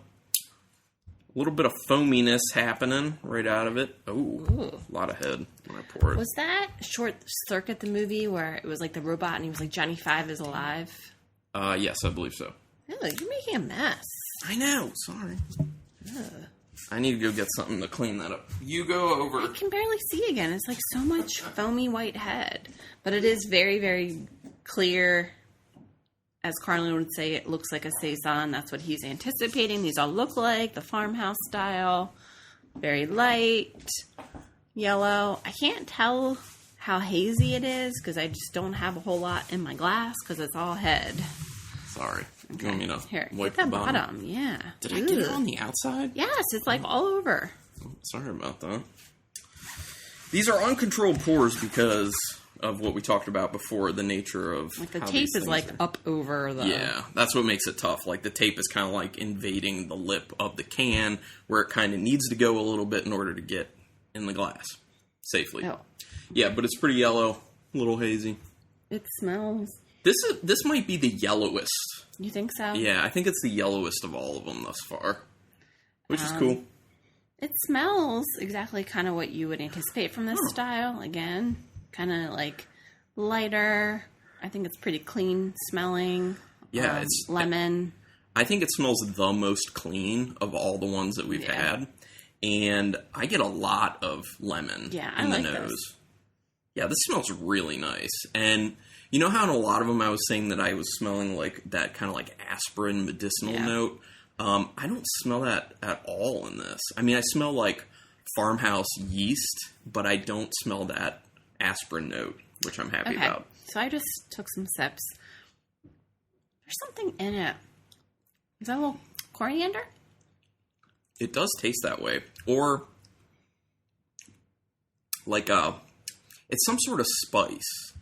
[SPEAKER 1] foaminess happening right out of it. Oh, a lot of head when I pour it.
[SPEAKER 2] Was that Short Circuit, the movie, where it was like the robot and he was like, Johnny 5 is alive?
[SPEAKER 1] Yes, I believe so.
[SPEAKER 2] Oh, you're making a mess.
[SPEAKER 1] I know. Sorry. I need to go get something to clean that up. You go over.
[SPEAKER 2] I can barely see again. It's like so much foamy white head. But it is very, very clear as Carlin would say, it looks like a Saison. That's what he's anticipating. These all look like the farmhouse style. Very light yellow. I can't tell how hazy it is because I just don't have a whole lot in my glass because it's all head.
[SPEAKER 1] Sorry.
[SPEAKER 2] Okay.
[SPEAKER 1] Do you want me to
[SPEAKER 2] Here,
[SPEAKER 1] wipe
[SPEAKER 2] get
[SPEAKER 1] the
[SPEAKER 2] the
[SPEAKER 1] bottom?
[SPEAKER 2] Yeah.
[SPEAKER 1] Did I get it on the outside?
[SPEAKER 2] Yes, it's like all over.
[SPEAKER 1] Sorry about that. These are uncontrolled pours because of what we talked about before, the nature of
[SPEAKER 2] like the
[SPEAKER 1] how
[SPEAKER 2] tape
[SPEAKER 1] these
[SPEAKER 2] is like
[SPEAKER 1] are.
[SPEAKER 2] up over the...
[SPEAKER 1] Yeah, that's what makes it tough. Like the tape is kind of like invading the lip of the can where it kind of needs to go a little bit in order to get in the glass safely.
[SPEAKER 2] Oh.
[SPEAKER 1] Yeah, but it's pretty yellow, a little hazy.
[SPEAKER 2] It smells...
[SPEAKER 1] This might be the yellowest.
[SPEAKER 2] You think so?
[SPEAKER 1] Yeah, I think it's the yellowest of all of them thus far, which is cool.
[SPEAKER 2] It smells exactly kind of what you would anticipate from this style. Again, kind of like lighter. I think it's pretty clean smelling.
[SPEAKER 1] Yeah, it's
[SPEAKER 2] lemon.
[SPEAKER 1] I think it smells the most clean of all the ones that we've had, and I get a lot of lemon in the nose. This. Yeah, this smells really nice, and you know how in a lot of them I was saying that I was smelling like that kind of like aspirin medicinal note. I don't smell that at all in this. I mean, I smell like farmhouse yeast, but I don't smell that aspirin note, which I'm happy about.
[SPEAKER 2] So I just took some sips. There's something in it. Is that a little coriander?
[SPEAKER 1] It does taste that way. Or like it's some sort of spice.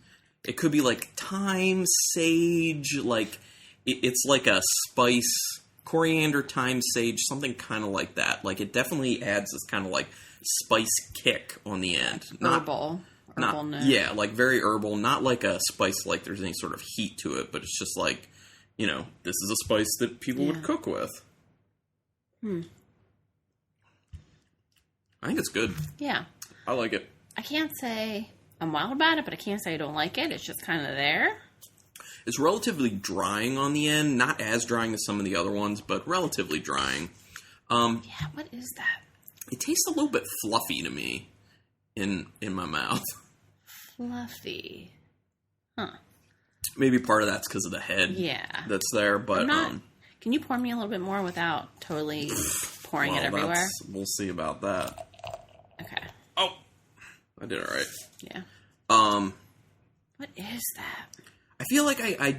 [SPEAKER 1] It could be like thyme, sage, like it's like a spice, coriander, thyme, sage, something kind of like that. Like it definitely adds this kind of like spice kick on the end.
[SPEAKER 2] Herbal note.
[SPEAKER 1] Yeah, like very herbal, not like a spice like there's any sort of heat to it, but it's just like, you know, this is a spice that people would cook with. I think it's good.
[SPEAKER 2] Yeah.
[SPEAKER 1] I like it.
[SPEAKER 2] I can't say I'm wild about it, but I can't say I don't like it. It's just kind of there.
[SPEAKER 1] It's relatively drying on the end. Not as drying as some of the other ones, but relatively drying.
[SPEAKER 2] Yeah, what is that?
[SPEAKER 1] It tastes a little bit fluffy to me in my mouth.
[SPEAKER 2] Fluffy. Huh.
[SPEAKER 1] Maybe part of that's because of the head that's there, but...
[SPEAKER 2] Can you pour me a little bit more without totally pouring it everywhere?
[SPEAKER 1] We'll see about that.
[SPEAKER 2] Okay.
[SPEAKER 1] Oh! I did it right.
[SPEAKER 2] Yeah. What is that?
[SPEAKER 1] I feel like I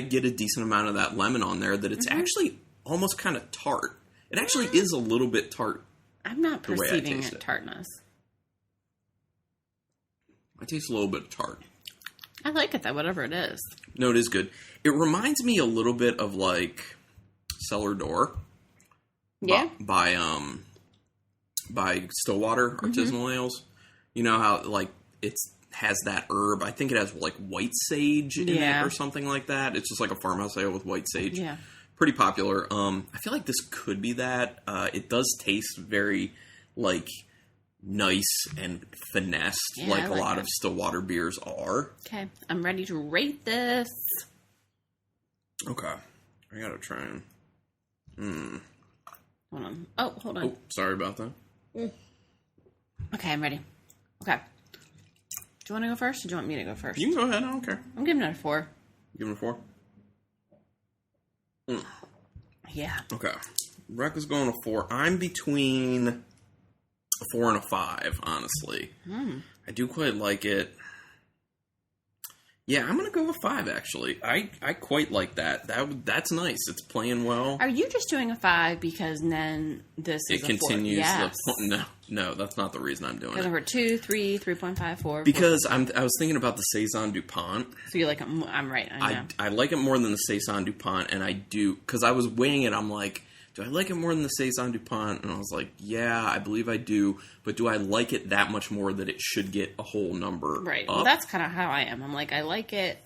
[SPEAKER 1] get a decent amount of that lemon on there, that it's actually almost kind of tart. It actually is a little bit tart.
[SPEAKER 2] I'm not perceiving tartness.
[SPEAKER 1] I taste a little bit of tart.
[SPEAKER 2] I like it though, whatever it is.
[SPEAKER 1] No, it is good. It reminds me a little bit of like Cellar Door.
[SPEAKER 2] Yeah.
[SPEAKER 1] By Stillwater artisanal ales. You know how like it has that herb. I think it has like white sage in it or something like that. It's just like a farmhouse ale with white sage.
[SPEAKER 2] Yeah.
[SPEAKER 1] Pretty popular. I feel like this could be that. It does taste very like nice and finessed, like a lot of Stillwater beers are.
[SPEAKER 2] Okay, I'm ready to rate this.
[SPEAKER 1] Okay, I gotta try and.
[SPEAKER 2] Hold on. Oh, hold on.
[SPEAKER 1] Oh, sorry about that.
[SPEAKER 2] Okay, I'm ready. Okay. Do you want to go first, or do you want me to go first?
[SPEAKER 1] You can go ahead. I don't care.
[SPEAKER 2] I'm giving it a 4.
[SPEAKER 1] Give it a 4.
[SPEAKER 2] Yeah.
[SPEAKER 1] Okay. Rebecca's going a 4. I'm between a 4 and a 5, honestly. I do quite like it. Yeah, I'm going to go with 5, actually. I quite like that. That's nice. It's playing well.
[SPEAKER 2] Are you just doing a 5 because then this is
[SPEAKER 1] it continues?
[SPEAKER 2] Yes.
[SPEAKER 1] No, that's not the reason I'm doing it.
[SPEAKER 2] Because over 2, 3, 3.5, 4.
[SPEAKER 1] Because I was thinking about the Saison Dupont.
[SPEAKER 2] So you're like, I'm right. I know.
[SPEAKER 1] I like it more than the Saison Dupont, and I do, because I was weighing it, I'm like, do I like it more than the Saison Dupont? And I was like, yeah, I believe I do. But do I like it that much more that it should get a whole number
[SPEAKER 2] Right.
[SPEAKER 1] up?
[SPEAKER 2] Well, that's kind of how I am. I'm like, I like it.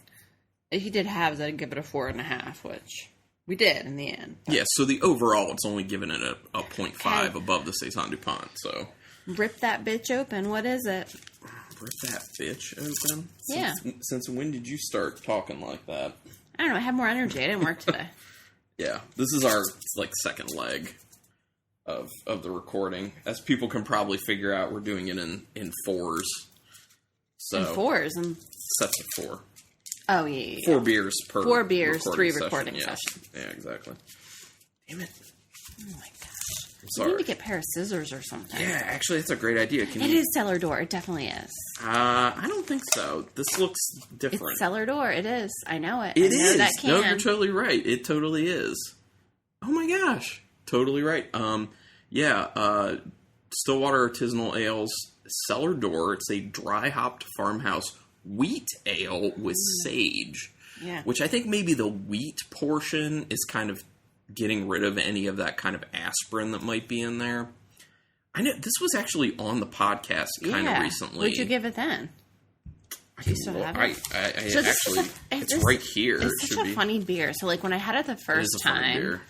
[SPEAKER 2] If you did halves, I'd give it a 4.5, which we did in the end. But.
[SPEAKER 1] Yeah, so the overall, it's only giving it a 0.5 above the Saison Dupont, so.
[SPEAKER 2] Rip that bitch open. What is it?
[SPEAKER 1] Rip that bitch open?
[SPEAKER 2] Yeah.
[SPEAKER 1] Since when did you start talking like that?
[SPEAKER 2] I don't know. I have more energy. I didn't work today.
[SPEAKER 1] Yeah, this is our second leg of the recording. As people can probably figure out, we're doing it in 4s. So
[SPEAKER 2] in 4s?
[SPEAKER 1] Sets of 4.
[SPEAKER 2] Oh, yeah.
[SPEAKER 1] 4 beers per
[SPEAKER 2] 4 beers, 3
[SPEAKER 1] session.
[SPEAKER 2] recording
[SPEAKER 1] Yeah.
[SPEAKER 2] sessions.
[SPEAKER 1] Yeah, exactly. Damn it.
[SPEAKER 2] Oh, my gosh.
[SPEAKER 1] I'm
[SPEAKER 2] We
[SPEAKER 1] sorry.
[SPEAKER 2] need to get a pair of scissors or something.
[SPEAKER 1] Yeah, actually, that's a great idea.
[SPEAKER 2] It is cellar door. It definitely is.
[SPEAKER 1] I don't think so. This looks different.
[SPEAKER 2] It's cellar door. It is. I know it.
[SPEAKER 1] It
[SPEAKER 2] I know
[SPEAKER 1] is.
[SPEAKER 2] that can.
[SPEAKER 1] No, you're totally right. It totally is. Oh my gosh. Totally right. Stillwater Artisanal Ales Cellar Door. It's a dry hopped farmhouse wheat ale with sage.
[SPEAKER 2] Yeah.
[SPEAKER 1] Which I think maybe the wheat portion is kind of getting rid of any of that kind of aspirin that might be in there. I know this was actually on the podcast kind of recently.
[SPEAKER 2] What'd you give it then? Do you still have it?
[SPEAKER 1] It's right here.
[SPEAKER 2] It's such a funny beer. So, like, when I had it the first time,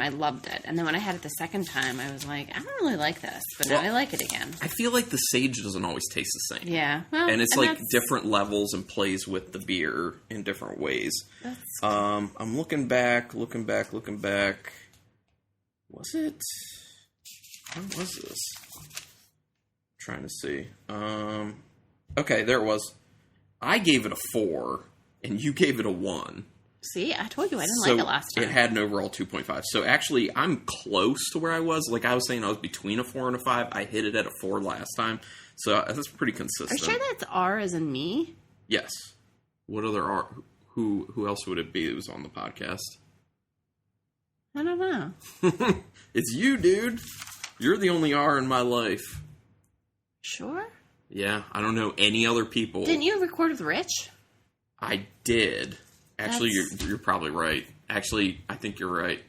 [SPEAKER 2] I loved it. And then when I had it the second time, I was like, I don't really like this. But now I like it again.
[SPEAKER 1] I feel like the sage doesn't always taste the same.
[SPEAKER 2] Yeah. Well,
[SPEAKER 1] and it's like different levels and plays with the beer in different ways. I'm looking back. Was it? When was this? I'm trying to see. Okay, there it was. I gave it a 4, and you gave it a 1.
[SPEAKER 2] See, I told you I didn't like it last time.
[SPEAKER 1] It had an overall 2.5. So actually, I'm close to where I was. Like I was saying, I was between a 4 and a 5. I hit it at a 4 last time. So that's pretty consistent.
[SPEAKER 2] Are you sure that's R as in me?
[SPEAKER 1] Yes. What other R? Who else would it be that was on the podcast?
[SPEAKER 2] I don't know.
[SPEAKER 1] It's you, dude. You're the only R in my life.
[SPEAKER 2] Sure?
[SPEAKER 1] Yeah, I don't know any other people.
[SPEAKER 2] Didn't you record with Rich?
[SPEAKER 1] I did. Actually, you're probably right. Actually, I think you're right.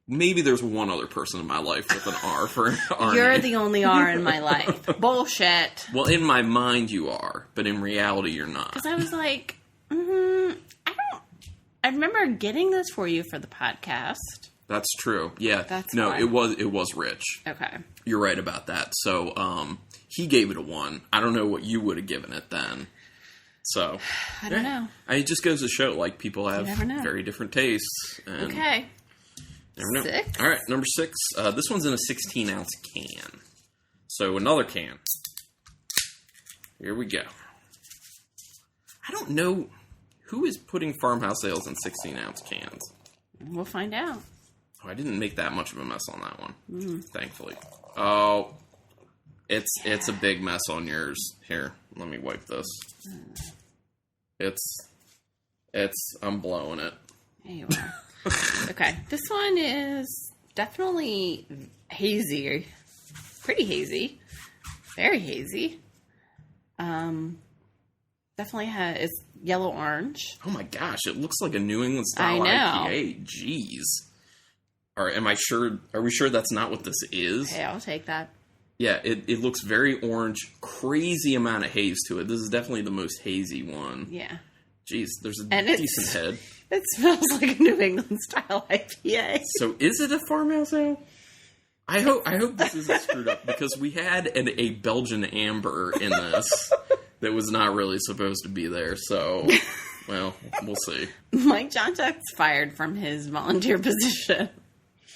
[SPEAKER 1] Maybe there's one other person in my life with an R for an R.
[SPEAKER 2] You're the only R in my life. Bullshit.
[SPEAKER 1] Well, in my mind you are, but in reality you're not.
[SPEAKER 2] Because I was like, I remember getting this for you for the podcast.
[SPEAKER 1] That's true. Yeah.
[SPEAKER 2] That's
[SPEAKER 1] no,
[SPEAKER 2] why.
[SPEAKER 1] it was Rich.
[SPEAKER 2] Okay.
[SPEAKER 1] You're right about that. So, he gave it a 1. I don't know what you would have given it then. So
[SPEAKER 2] I don't know.
[SPEAKER 1] It just goes to show, like, people have very different tastes. And
[SPEAKER 2] okay.
[SPEAKER 1] Never know.
[SPEAKER 2] 6.
[SPEAKER 1] All right, number 6. This one's in a 16-ounce can. So another can. Here we go. I don't know who is putting farmhouse ales in 16-ounce cans.
[SPEAKER 2] We'll find out.
[SPEAKER 1] Oh, I didn't make that much of a mess on that one, thankfully. Oh, it's a big mess on yours. Here, let me wipe this. I'm blowing it.
[SPEAKER 2] There you are. Okay, this one is definitely hazy. Pretty hazy. Very hazy. Definitely it's yellow-orange.
[SPEAKER 1] Oh my gosh, it looks like a New England style IPA. Jeez. Are we sure that's not what this is?
[SPEAKER 2] Okay, I'll take that.
[SPEAKER 1] Yeah, it looks very orange. Crazy amount of haze to it. This is definitely the most hazy one.
[SPEAKER 2] Yeah.
[SPEAKER 1] Jeez, there's a
[SPEAKER 2] and
[SPEAKER 1] decent head.
[SPEAKER 2] It smells like a New England style IPA.
[SPEAKER 1] So is it a farmhouse ale? I hope this isn't screwed up because we had a Belgian amber in this that was not really supposed to be there. So, well, we'll see.
[SPEAKER 2] Mike Johnchuk's fired from his volunteer position.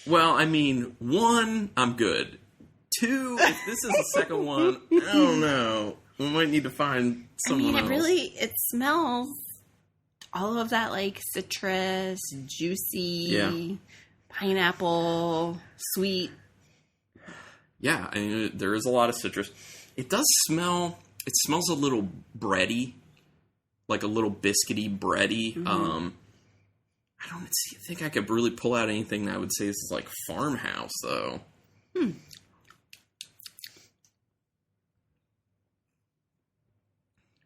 [SPEAKER 1] Well, I mean, 1, I'm good. 2, if this is the second one, I don't know. We might need to find someone else.
[SPEAKER 2] It smells all of that, like, citrus, juicy, pineapple, sweet.
[SPEAKER 1] Yeah, I mean, there is a lot of citrus. It does smell, it smells a little bready, like a little biscuity bready.
[SPEAKER 2] Mm-hmm.
[SPEAKER 1] I don't think I could really pull out anything that I would say this is like farmhouse, though.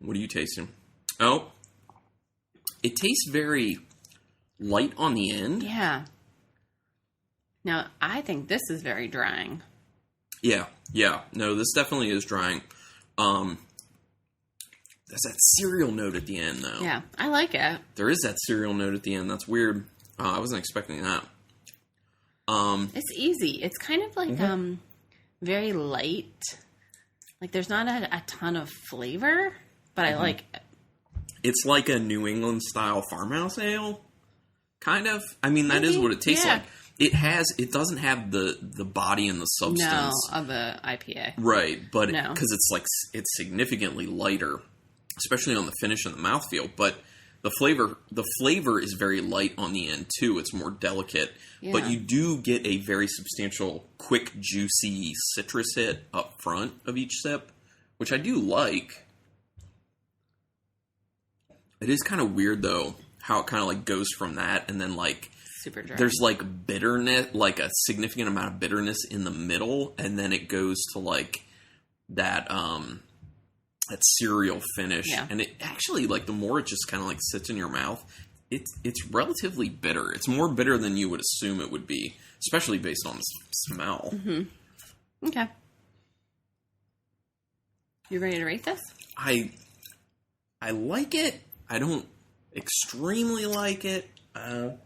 [SPEAKER 1] What are you tasting? Oh, it tastes very light on the end.
[SPEAKER 2] Yeah. Now, I think this is very drying.
[SPEAKER 1] Yeah. No, this definitely is drying. There's that cereal note at the end, though.
[SPEAKER 2] Yeah, I like it.
[SPEAKER 1] There is that cereal note at the end. That's weird. I wasn't expecting that.
[SPEAKER 2] It's easy. It's kind of like very light. Like there's not a ton of flavor, but I like it.
[SPEAKER 1] It's like a New England style farmhouse ale, kind of. I mean, that is what it tastes like. It doesn't have the body and the substance
[SPEAKER 2] of the IPA,
[SPEAKER 1] right? But
[SPEAKER 2] no,
[SPEAKER 1] because it's significantly lighter. especially on the finish and the mouthfeel. But the flavor is very light on the end too. It's more delicate, but you do get a very substantial, quick, juicy citrus hit up front of each sip, which I do like. It is kind of weird though how it kind of like goes from that and then like
[SPEAKER 2] super dry.
[SPEAKER 1] There's like bitterness, like a significant amount of bitterness in the middle, and then it goes to like that cereal finish. Yeah. And it actually, like, the more it just kind of like sits in your mouth, it's relatively bitter. It's more bitter than you would assume it would be, especially based on the smell.
[SPEAKER 2] Mm-hmm. Okay. You ready to rate this?
[SPEAKER 1] I like it. I don't extremely like it. I'm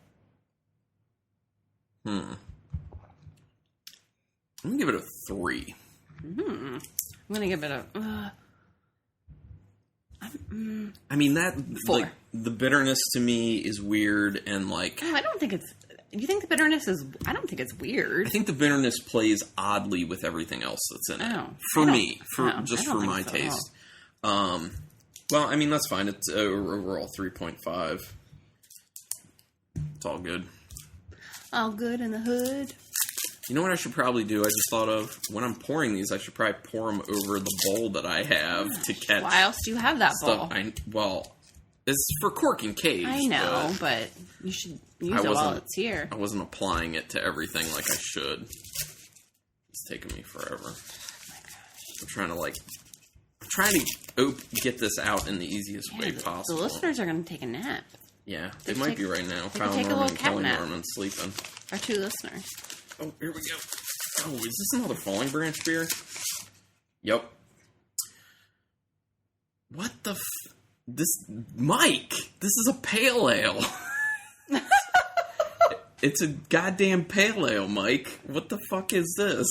[SPEAKER 1] gonna give it a 3.
[SPEAKER 2] I'm gonna give it a.
[SPEAKER 1] I mean, that
[SPEAKER 2] 4.
[SPEAKER 1] like the bitterness to me is weird, and like
[SPEAKER 2] I don't think it's. You think the bitterness is? I don't think it's weird.
[SPEAKER 1] I think the bitterness plays oddly with everything else that's in it. For me, for my taste. Well, I mean that's fine. It's overall 3.5. It's all good.
[SPEAKER 2] All good in the hood.
[SPEAKER 1] You know what I should probably do? I just thought of, when I'm pouring these, I should probably pour them over the bowl that I have to catch.
[SPEAKER 2] Why else do you have that
[SPEAKER 1] stuff.
[SPEAKER 2] bowl?
[SPEAKER 1] Well, it's for cork and cage.
[SPEAKER 2] I know, but you should use it while it's here.
[SPEAKER 1] I wasn't applying it to everything like I should. It's taking me forever. I'm trying to get this out in the easiest way possible.
[SPEAKER 2] The listeners are going to take a nap.
[SPEAKER 1] Yeah, they might be right now.
[SPEAKER 2] Kyle Norman and Kelly
[SPEAKER 1] Norman sleeping.
[SPEAKER 2] Our 2 listeners.
[SPEAKER 1] Oh, here we go. Oh, is this another Falling Branch beer? Yep. What the Mike, this is a pale ale. It's a goddamn pale ale, Mike. What the fuck is this?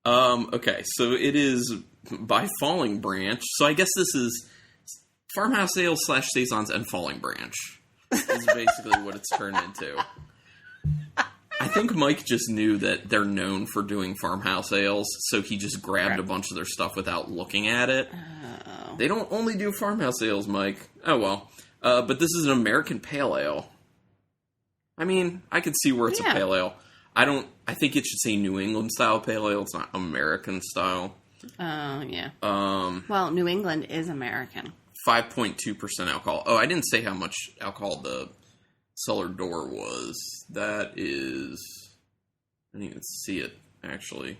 [SPEAKER 1] Okay, so it is by Falling Branch. So I guess this is Farmhouse Ale / Saisons and Falling Branch is basically what it's turned into. I think Mike just knew that they're known for doing farmhouse ales, so he just grabbed a bunch of their stuff without looking at it. Oh. They don't only do farmhouse ales, Mike. Oh, well. But this is an American pale ale. I mean, I could see where it's a pale ale. I think it should say New England style pale ale. It's not American style.
[SPEAKER 2] Oh, yeah. Well, New England is American.
[SPEAKER 1] 5.2% alcohol. Oh, I didn't say how much alcohol the cellar door was. That is... I didn't even see it, actually.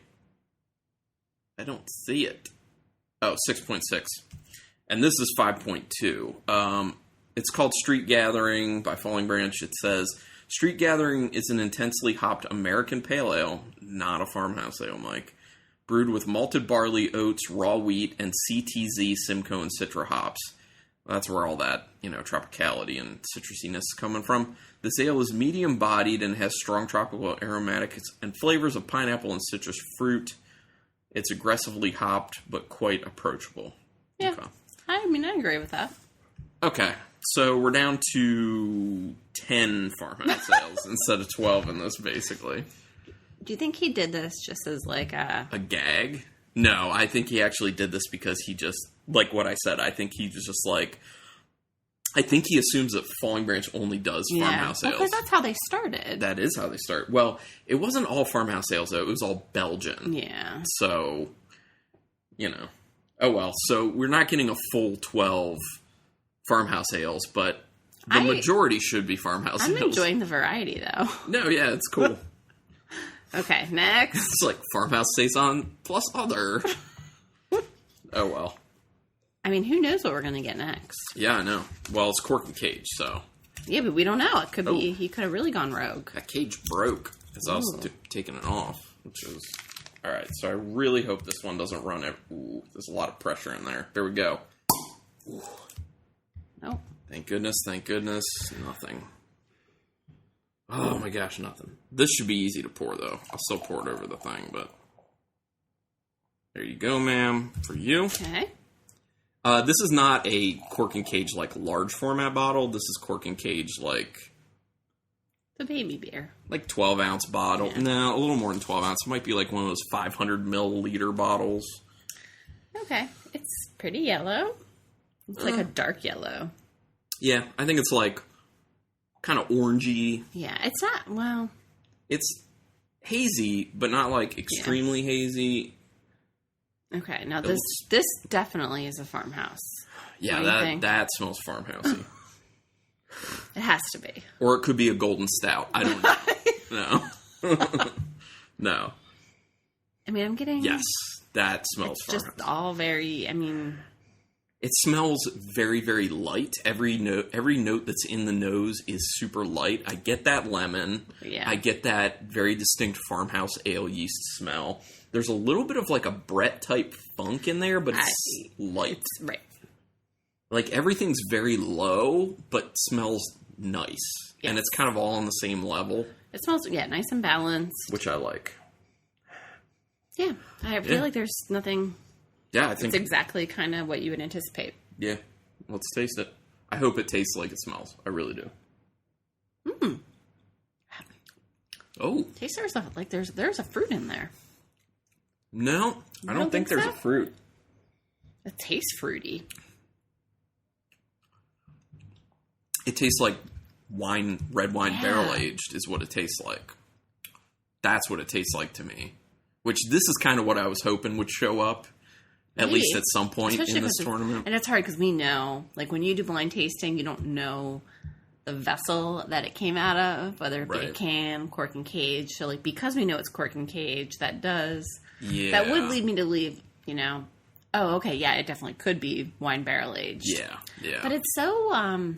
[SPEAKER 1] I don't see it. Oh, 6.6. And this is 5.2. It's called Street Gathering by Falling Branch. It says, Street Gathering is an intensely hopped American pale ale, not a farmhouse ale, Mike. Brewed with malted barley, oats, raw wheat, and CTZ, Simcoe, and Citra hops. That's where all that, tropicality and citrusiness is coming from. This ale is medium-bodied and has strong tropical aromatics and flavors of pineapple and citrus fruit. It's aggressively hopped, but quite approachable.
[SPEAKER 2] Yeah, okay. I mean, I agree with that.
[SPEAKER 1] Okay, so we're down to 10 farmhouse ales instead of 12 in this, basically.
[SPEAKER 2] Do you think he did this just as, like,
[SPEAKER 1] a gag? No, I think he actually did this because he just, like what I said, I think he just, like... I think he assumes that Falling Branch only does farmhouse ales.
[SPEAKER 2] Because that's how they started.
[SPEAKER 1] That is how they start. Well, it wasn't all farmhouse ales, though. It was all Belgian.
[SPEAKER 2] Yeah.
[SPEAKER 1] So, Oh, well. So, we're not getting a full 12 farmhouse ales, but the majority should be farmhouse ales.
[SPEAKER 2] I'm enjoying the variety, though.
[SPEAKER 1] No, yeah, it's cool.
[SPEAKER 2] Okay, next.
[SPEAKER 1] It's like Farmhouse Saison plus other. Oh, well.
[SPEAKER 2] I mean, who knows what we're going to get next?
[SPEAKER 1] Yeah, I know. Well, it's cork and cage, so.
[SPEAKER 2] Yeah, but we don't know. It could be, he could have really gone rogue.
[SPEAKER 1] That cage broke as I was taking it off, which is... All right, so I really hope this one doesn't run it. Ooh, there's a lot of pressure in there. There we go. Ooh.
[SPEAKER 2] Nope.
[SPEAKER 1] Thank goodness, nothing. Oh my gosh, nothing. This should be easy to pour, though. I'll still pour it over the thing, but... There you go, ma'am. For you.
[SPEAKER 2] Okay.
[SPEAKER 1] This is not a cork and cage, like, large format bottle. This is cork and cage, like...
[SPEAKER 2] The baby beer.
[SPEAKER 1] Like 12-ounce bottle. Yeah. No, a little more than 12 ounce. It might be like one of those 500 milliliter bottles.
[SPEAKER 2] Okay. It's pretty yellow. It's like a dark yellow.
[SPEAKER 1] Yeah, I think it's like kind of orangey.
[SPEAKER 2] Yeah, it's not, well...
[SPEAKER 1] It's hazy, but not like extremely hazy.
[SPEAKER 2] Okay, now this definitely is a farmhouse.
[SPEAKER 1] Yeah, that smells farmhousey.
[SPEAKER 2] It has to be.
[SPEAKER 1] Or it could be a golden stout. I don't know. No. No.
[SPEAKER 2] I mean, I'm getting...
[SPEAKER 1] Yes, that smells
[SPEAKER 2] farmhouse. Just all very, I mean...
[SPEAKER 1] It smells very, very light. Every note that's in the nose is super light. I get that lemon.
[SPEAKER 2] Yeah.
[SPEAKER 1] I get that very distinct farmhouse ale yeast smell. There's a little bit of like a Brett type funk in there, but it's light.
[SPEAKER 2] Right.
[SPEAKER 1] Like everything's very low, but smells nice.
[SPEAKER 2] Yes.
[SPEAKER 1] And it's kind of all on the same level.
[SPEAKER 2] It smells, nice and balanced.
[SPEAKER 1] Which I like.
[SPEAKER 2] Yeah. I feel like there's nothing...
[SPEAKER 1] Yeah, I think...
[SPEAKER 2] It's exactly kind of what you would anticipate.
[SPEAKER 1] Yeah. Let's taste it. I hope it tastes like it smells. I really do.
[SPEAKER 2] Mmm.
[SPEAKER 1] Oh.
[SPEAKER 2] Tastes like there's a fruit in there.
[SPEAKER 1] No, I don't think there's a fruit.
[SPEAKER 2] It tastes fruity.
[SPEAKER 1] It tastes like red wine barrel aged is what it tastes like. That's what it tastes like to me. Which this is kind of what I was hoping would show up. At least at some point in this tournament.
[SPEAKER 2] And it's hard because we know, like when you do blind tasting, you don't know the vessel that it came out of, whether it be a can, cork and cage. So like because we know it's cork and cage, that would lead me to leave, oh, okay, yeah, it definitely could be wine barrel aged.
[SPEAKER 1] Yeah, yeah.
[SPEAKER 2] But it's so,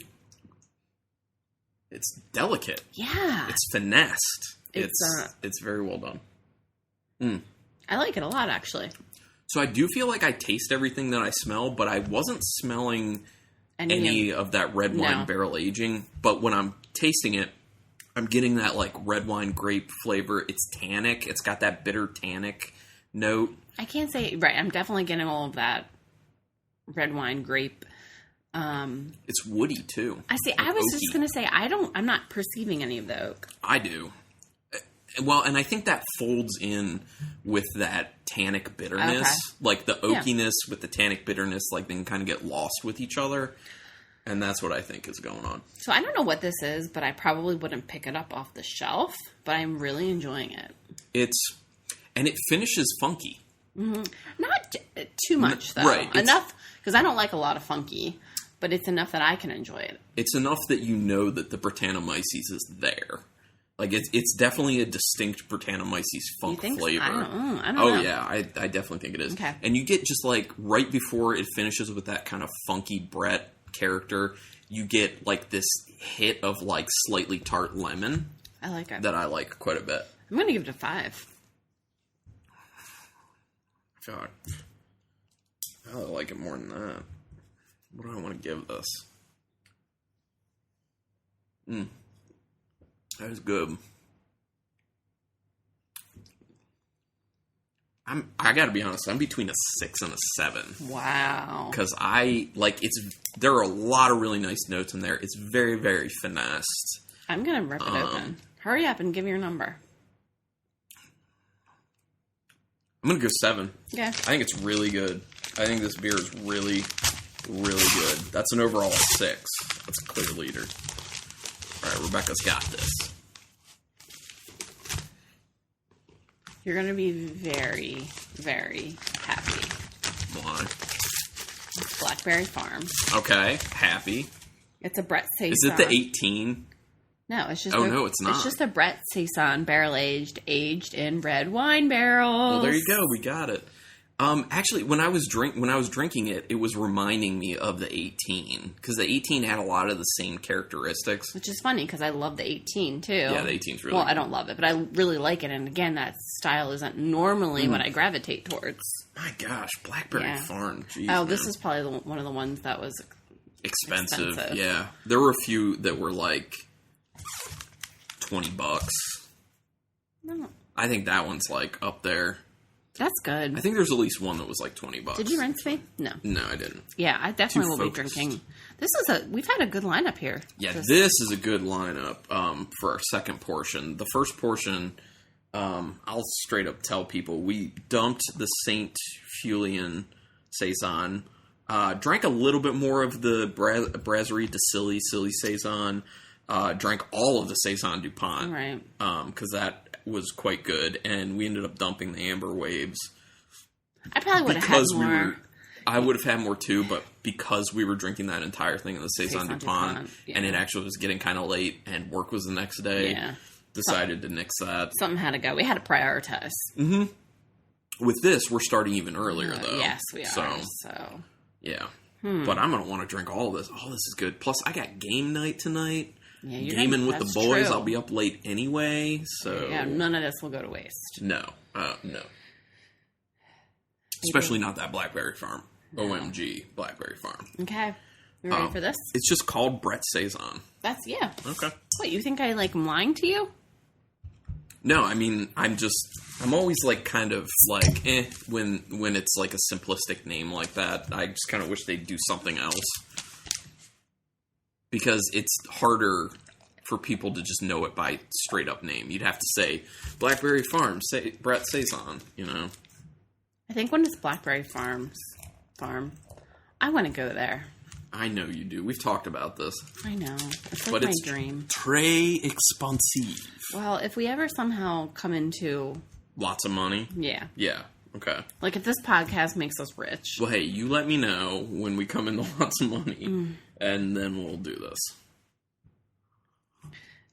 [SPEAKER 1] it's delicate.
[SPEAKER 2] Yeah.
[SPEAKER 1] It's finessed. It's very well done. Mm.
[SPEAKER 2] I like it a lot, actually.
[SPEAKER 1] So I do feel like I taste everything that I smell, but I wasn't smelling any of that red wine barrel aging. But when I'm tasting it, I'm getting that like red wine grape flavor. It's tannic. It's got that bitter tannic note.
[SPEAKER 2] I can't say, right, I'm definitely getting all of that red wine grape.
[SPEAKER 1] It's woody too.
[SPEAKER 2] I see. I was oaky. Just going to say, I'm not perceiving any of the oak.
[SPEAKER 1] I do. Well, and I think that folds in with that tannic bitterness. Okay. Like the oakiness with the tannic bitterness, like they can kind of get lost with each other. And that's what I think is going on.
[SPEAKER 2] So I don't know what this is, but I probably wouldn't pick it up off the shelf. But I'm really enjoying it. And it finishes funky. Mm-hmm. Not too much, though. Right. Enough, because I don't like a lot of funky. But it's enough that I can enjoy it. It's enough that you know that the Brettanomyces is there. Like, it's definitely a distinct Brettanomyces funk flavor. So? I don't know. Yeah, I definitely think it is. Okay. And you get just, like, right before it finishes with that kind of funky Brett character, you get, like, this hit of, like, slightly tart lemon. I like it. That I like quite a bit. I'm going to give it a 5. God. I like it more than that. What do I want to give this? That was good. I gotta be honest, I'm between a 6 and a 7. Wow. Because there are a lot of really nice notes in there. It's very, very finessed. I'm gonna rip it open. Hurry up and give me your number. I'm gonna go 7. Yeah. I think it's really good. I think this beer is really, really good. That's an overall 6. That's a clear leader. All right, Rebecca's got this. You're going to be very, very happy. Why? It's Blackberry Farm. Okay, happy. It's a Brett Saison. Is it the 18? No, it's just. No, it's not. It's just a Brett Saison barrel-aged in red wine barrels. Well, there you go. We got it. Actually, when I was drinking it, it was reminding me of the 18 because the 18 had a lot of the same characteristics. Which is funny because I love the 18 too. Yeah, the 18's really good. I don't love it, but I really like it. And again, that style isn't normally what I gravitate towards. My gosh, Blackberry Farm. Jeez, this is probably one of the ones that was expensive. Yeah, there were a few that were like $20. I think that one's like up there. That's good. I think there's at least one that was like $20. Did you rinse me? No. No, I didn't. Yeah, I definitely will be drinking. We've had a good lineup here. Yeah, this is a good lineup for our second portion. The first portion, I'll straight up tell people, we dumped the Feuillien Saison
[SPEAKER 1] Drank a little bit more of the Brasserie de Silly Saison. Drank all of the Saison Dupont.
[SPEAKER 2] Right.
[SPEAKER 1] Because that was quite good. And we ended up dumping the Amber Waves.
[SPEAKER 2] I probably would have had more.
[SPEAKER 1] I would have had more too, but because we were drinking that entire thing in the Saison Dupont,
[SPEAKER 2] yeah.
[SPEAKER 1] and it actually was getting kind of late, and work was the next day, decided to nix that.
[SPEAKER 2] Something had to go. We had to prioritize.
[SPEAKER 1] Mm-hmm. With this, we're starting even earlier, though.
[SPEAKER 2] Yes, we are. So.
[SPEAKER 1] Yeah. But I'm going to want to drink all of this. Oh, this is good. Plus, I got game night tonight.
[SPEAKER 2] Yeah,
[SPEAKER 1] Gaming with the boys. True. I'll be up late anyway, so...
[SPEAKER 2] Yeah, none of this will go to waste.
[SPEAKER 1] No. Especially not that Blackberry Farm. No. OMG, Blackberry Farm.
[SPEAKER 2] Okay. You ready for this?
[SPEAKER 1] It's just called Brett Saison.
[SPEAKER 2] Yeah.
[SPEAKER 1] Okay.
[SPEAKER 2] What, you think I'm lying to you?
[SPEAKER 1] No, I mean, I'm always kind of when it's like a simplistic name like that. I just kind of wish they'd do something else. Because it's harder for people to just know it by straight up name. You'd have to say, Blackberry Farm, Brett Saison,
[SPEAKER 2] I think when it's Blackberry Farm, I want to go there.
[SPEAKER 1] I know you do. We've talked about this.
[SPEAKER 2] I know. It's my dream.
[SPEAKER 1] Très expensive.
[SPEAKER 2] Well, if we ever somehow come into...
[SPEAKER 1] Lots of money?
[SPEAKER 2] Yeah.
[SPEAKER 1] Yeah. Okay.
[SPEAKER 2] If this podcast makes us rich.
[SPEAKER 1] Well, hey, you let me know when we come into lots of money, and then we'll do this.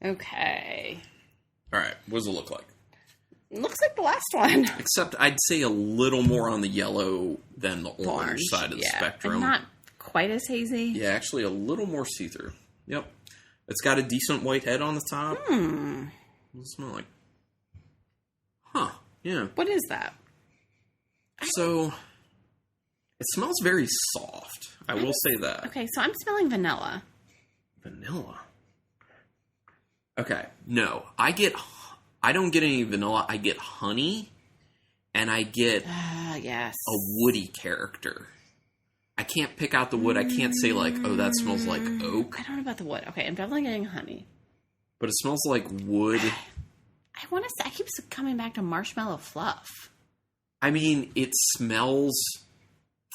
[SPEAKER 2] Okay.
[SPEAKER 1] All right. What does it look like?
[SPEAKER 2] It looks like the last one.
[SPEAKER 1] Except I'd say a little more on the yellow than the orange side of the spectrum.
[SPEAKER 2] And not quite as hazy.
[SPEAKER 1] Yeah, actually a little more see-through. Yep. It's got a decent white head on the top. What does it smell like? Huh. Yeah.
[SPEAKER 2] What is that?
[SPEAKER 1] So, it smells very soft. I will say that.
[SPEAKER 2] Okay, so I'm smelling vanilla.
[SPEAKER 1] Vanilla? Okay. No. I don't get any vanilla. I get honey, and I get
[SPEAKER 2] yes.
[SPEAKER 1] a woody character. I can't pick out the wood. I can't say oh, that smells like oak.
[SPEAKER 2] I don't know about the wood. Okay, I'm definitely getting honey.
[SPEAKER 1] But it smells like wood.
[SPEAKER 2] I want to say, I keep coming back to marshmallow fluff.
[SPEAKER 1] I mean, it smells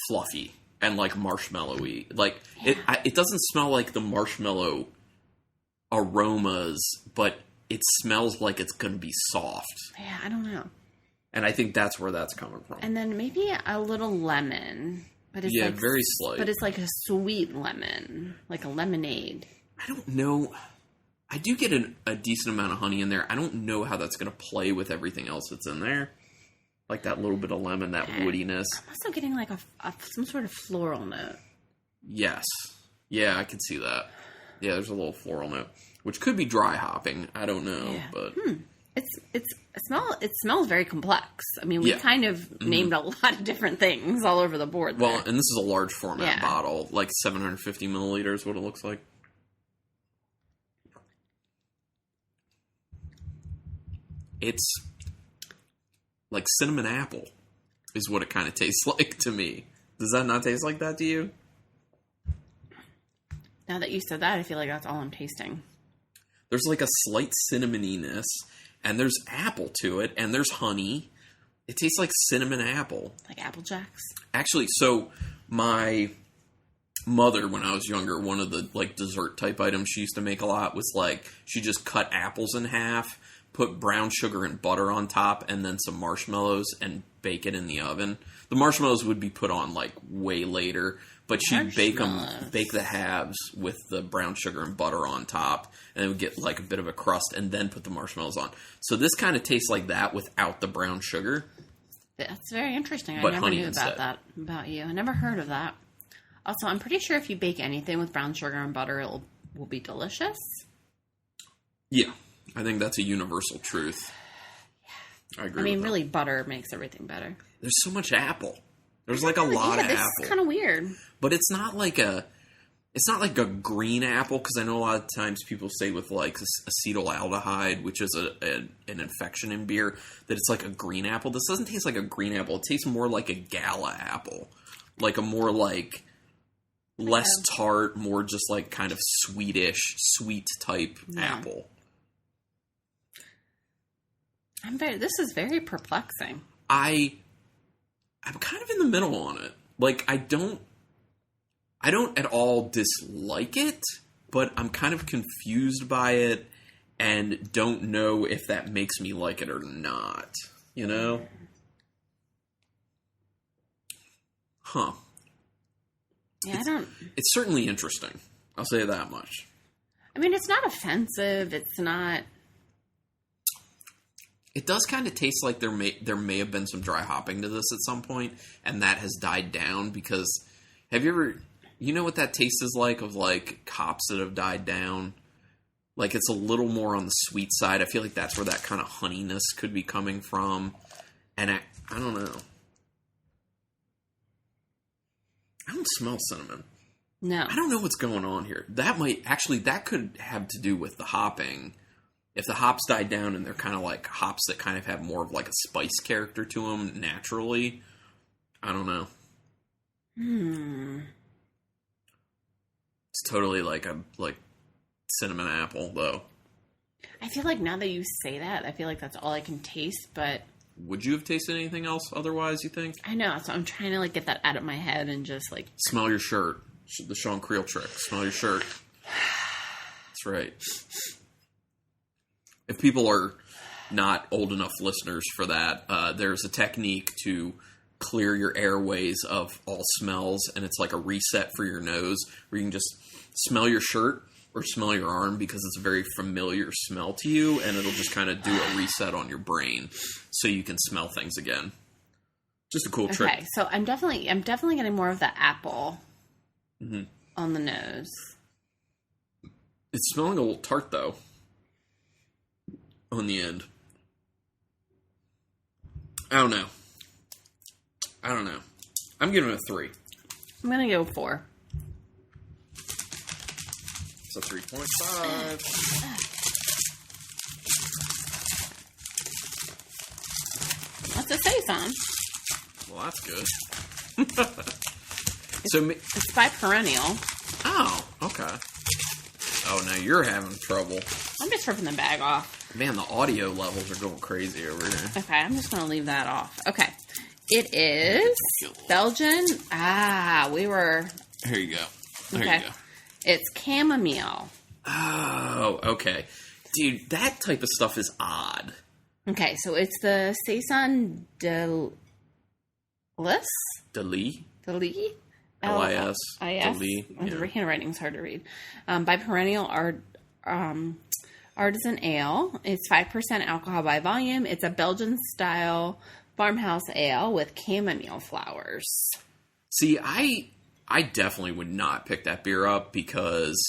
[SPEAKER 1] fluffy and marshmallowy. It doesn't smell like the marshmallow aromas, but it smells like it's going to be soft.
[SPEAKER 2] Yeah, I don't know.
[SPEAKER 1] And I think that's where that's coming from.
[SPEAKER 2] And then maybe a little lemon. But it's
[SPEAKER 1] very slight.
[SPEAKER 2] But it's like a sweet lemon, like a lemonade.
[SPEAKER 1] I don't know. I do get a decent amount of honey in there. I don't know how that's going to play with everything else that's in there. Like that little bit of lemon, that woodiness.
[SPEAKER 2] I'm also getting some sort of floral note.
[SPEAKER 1] Yes. Yeah, I can see that. Yeah, there's a little floral note. Which could be dry hopping. I don't know. Yeah. But
[SPEAKER 2] it smells very complex. I mean, we kind of named a lot of different things all over the board there.
[SPEAKER 1] Well, and this is a large format bottle. 750 milliliters, what it looks like. It's like cinnamon apple is what it kind of tastes like to me. Does that not taste like that to you?
[SPEAKER 2] Now that you said that, I feel like that's all I'm tasting.
[SPEAKER 1] There's a slight cinnamoniness, and there's apple to it, and there's honey. It tastes like cinnamon apple.
[SPEAKER 2] Like Apple Jacks?
[SPEAKER 1] Actually, so my mother, when I was younger, one of the dessert type items she used to make a lot was she just cut apples in half, put brown sugar and butter on top, and then some marshmallows, and bake it in the oven. The marshmallows would be put on way later, but she'd bake the halves with the brown sugar and butter on top, and it would get a bit of a crust, and then put the marshmallows on. So this kind of tastes like that without the brown sugar.
[SPEAKER 2] That's very interesting.
[SPEAKER 1] But
[SPEAKER 2] I never knew
[SPEAKER 1] instead.
[SPEAKER 2] about you. I never heard of that. Also, I'm pretty sure if you bake anything with brown sugar and butter, it will be delicious.
[SPEAKER 1] Yeah, I think that's a universal truth. I agree.
[SPEAKER 2] I mean, really, butter makes everything better.
[SPEAKER 1] There's so much apple. There's a lot of apple.
[SPEAKER 2] This is kind of weird.
[SPEAKER 1] But it's not like a green apple, because I know a lot of times people say with acetaldehyde, which is an infection in beer, that it's like a green apple. This doesn't taste like a green apple. It tastes more like a gala apple. A more less tart, more just kind of sweet type apple.
[SPEAKER 2] This is very perplexing.
[SPEAKER 1] I'm kind of in the middle on it. I don't at all dislike it, but I'm kind of confused by it and don't know if that makes me like it or not. You know? Huh.
[SPEAKER 2] Yeah,
[SPEAKER 1] It's certainly interesting. I'll say that much.
[SPEAKER 2] I mean, it's not offensive. It's not...
[SPEAKER 1] It does kind of taste like there may have been some dry hopping to this at some point, and that has died down because... Have you ever... You know what that taste is like of, like, hops that have died down? Like, it's a little more on the sweet side. I feel like that's where that kind of honeyness could be coming from. And I don't know. I don't smell cinnamon.
[SPEAKER 2] No.
[SPEAKER 1] I don't know what's going on here. That could have to do with the hopping. If the hops died down and they're kind of like hops that kind of have more of like a spice character to them naturally. I don't know. It's totally like cinnamon apple though.
[SPEAKER 2] I feel like now that you say that, I feel like that's all I can taste, but...
[SPEAKER 1] Would you have tasted anything else otherwise, you think?
[SPEAKER 2] I know, so I'm trying to like get that out of my head and just like...
[SPEAKER 1] Smell your shirt. The Sean Creel trick. Smell your shirt. That's right. If people are not old enough listeners for that, there's a technique to clear your airways of all smells, and it's like a reset for your nose, where you can just smell your shirt or smell your arm because it's a very familiar smell to you, and it'll just kind of do a reset on your brain so you can smell things again. Just a cool trick.
[SPEAKER 2] Okay, so I'm definitely getting more of the apple on the nose.
[SPEAKER 1] It's smelling a little tart, though, on the end. I don't know. I'm giving it a 3.
[SPEAKER 2] I'm going to go 4.
[SPEAKER 1] It's a 3.5.
[SPEAKER 2] That's a Saison.
[SPEAKER 1] Well, that's good.
[SPEAKER 2] It's by Perennial.
[SPEAKER 1] Oh, okay. Oh, now you're having trouble.
[SPEAKER 2] I'm just ripping the bag off.
[SPEAKER 1] Man, the audio levels are going crazy over here.
[SPEAKER 2] Okay, I'm just going to leave that off. Okay. It is Belgian.
[SPEAKER 1] Here you go. There you go.
[SPEAKER 2] It's chamomile.
[SPEAKER 1] Oh, okay. Dude, that type of stuff is odd.
[SPEAKER 2] Okay, so it's the Saison de Lis?
[SPEAKER 1] Delis?
[SPEAKER 2] Delis?
[SPEAKER 1] L-I-S.
[SPEAKER 2] Delis. The handwriting's hard to read. By Perennial Artisan Ale. It's 5% alcohol by volume. It's a Belgian-style farmhouse ale with chamomile flowers.
[SPEAKER 1] See, I definitely would not pick that beer up because,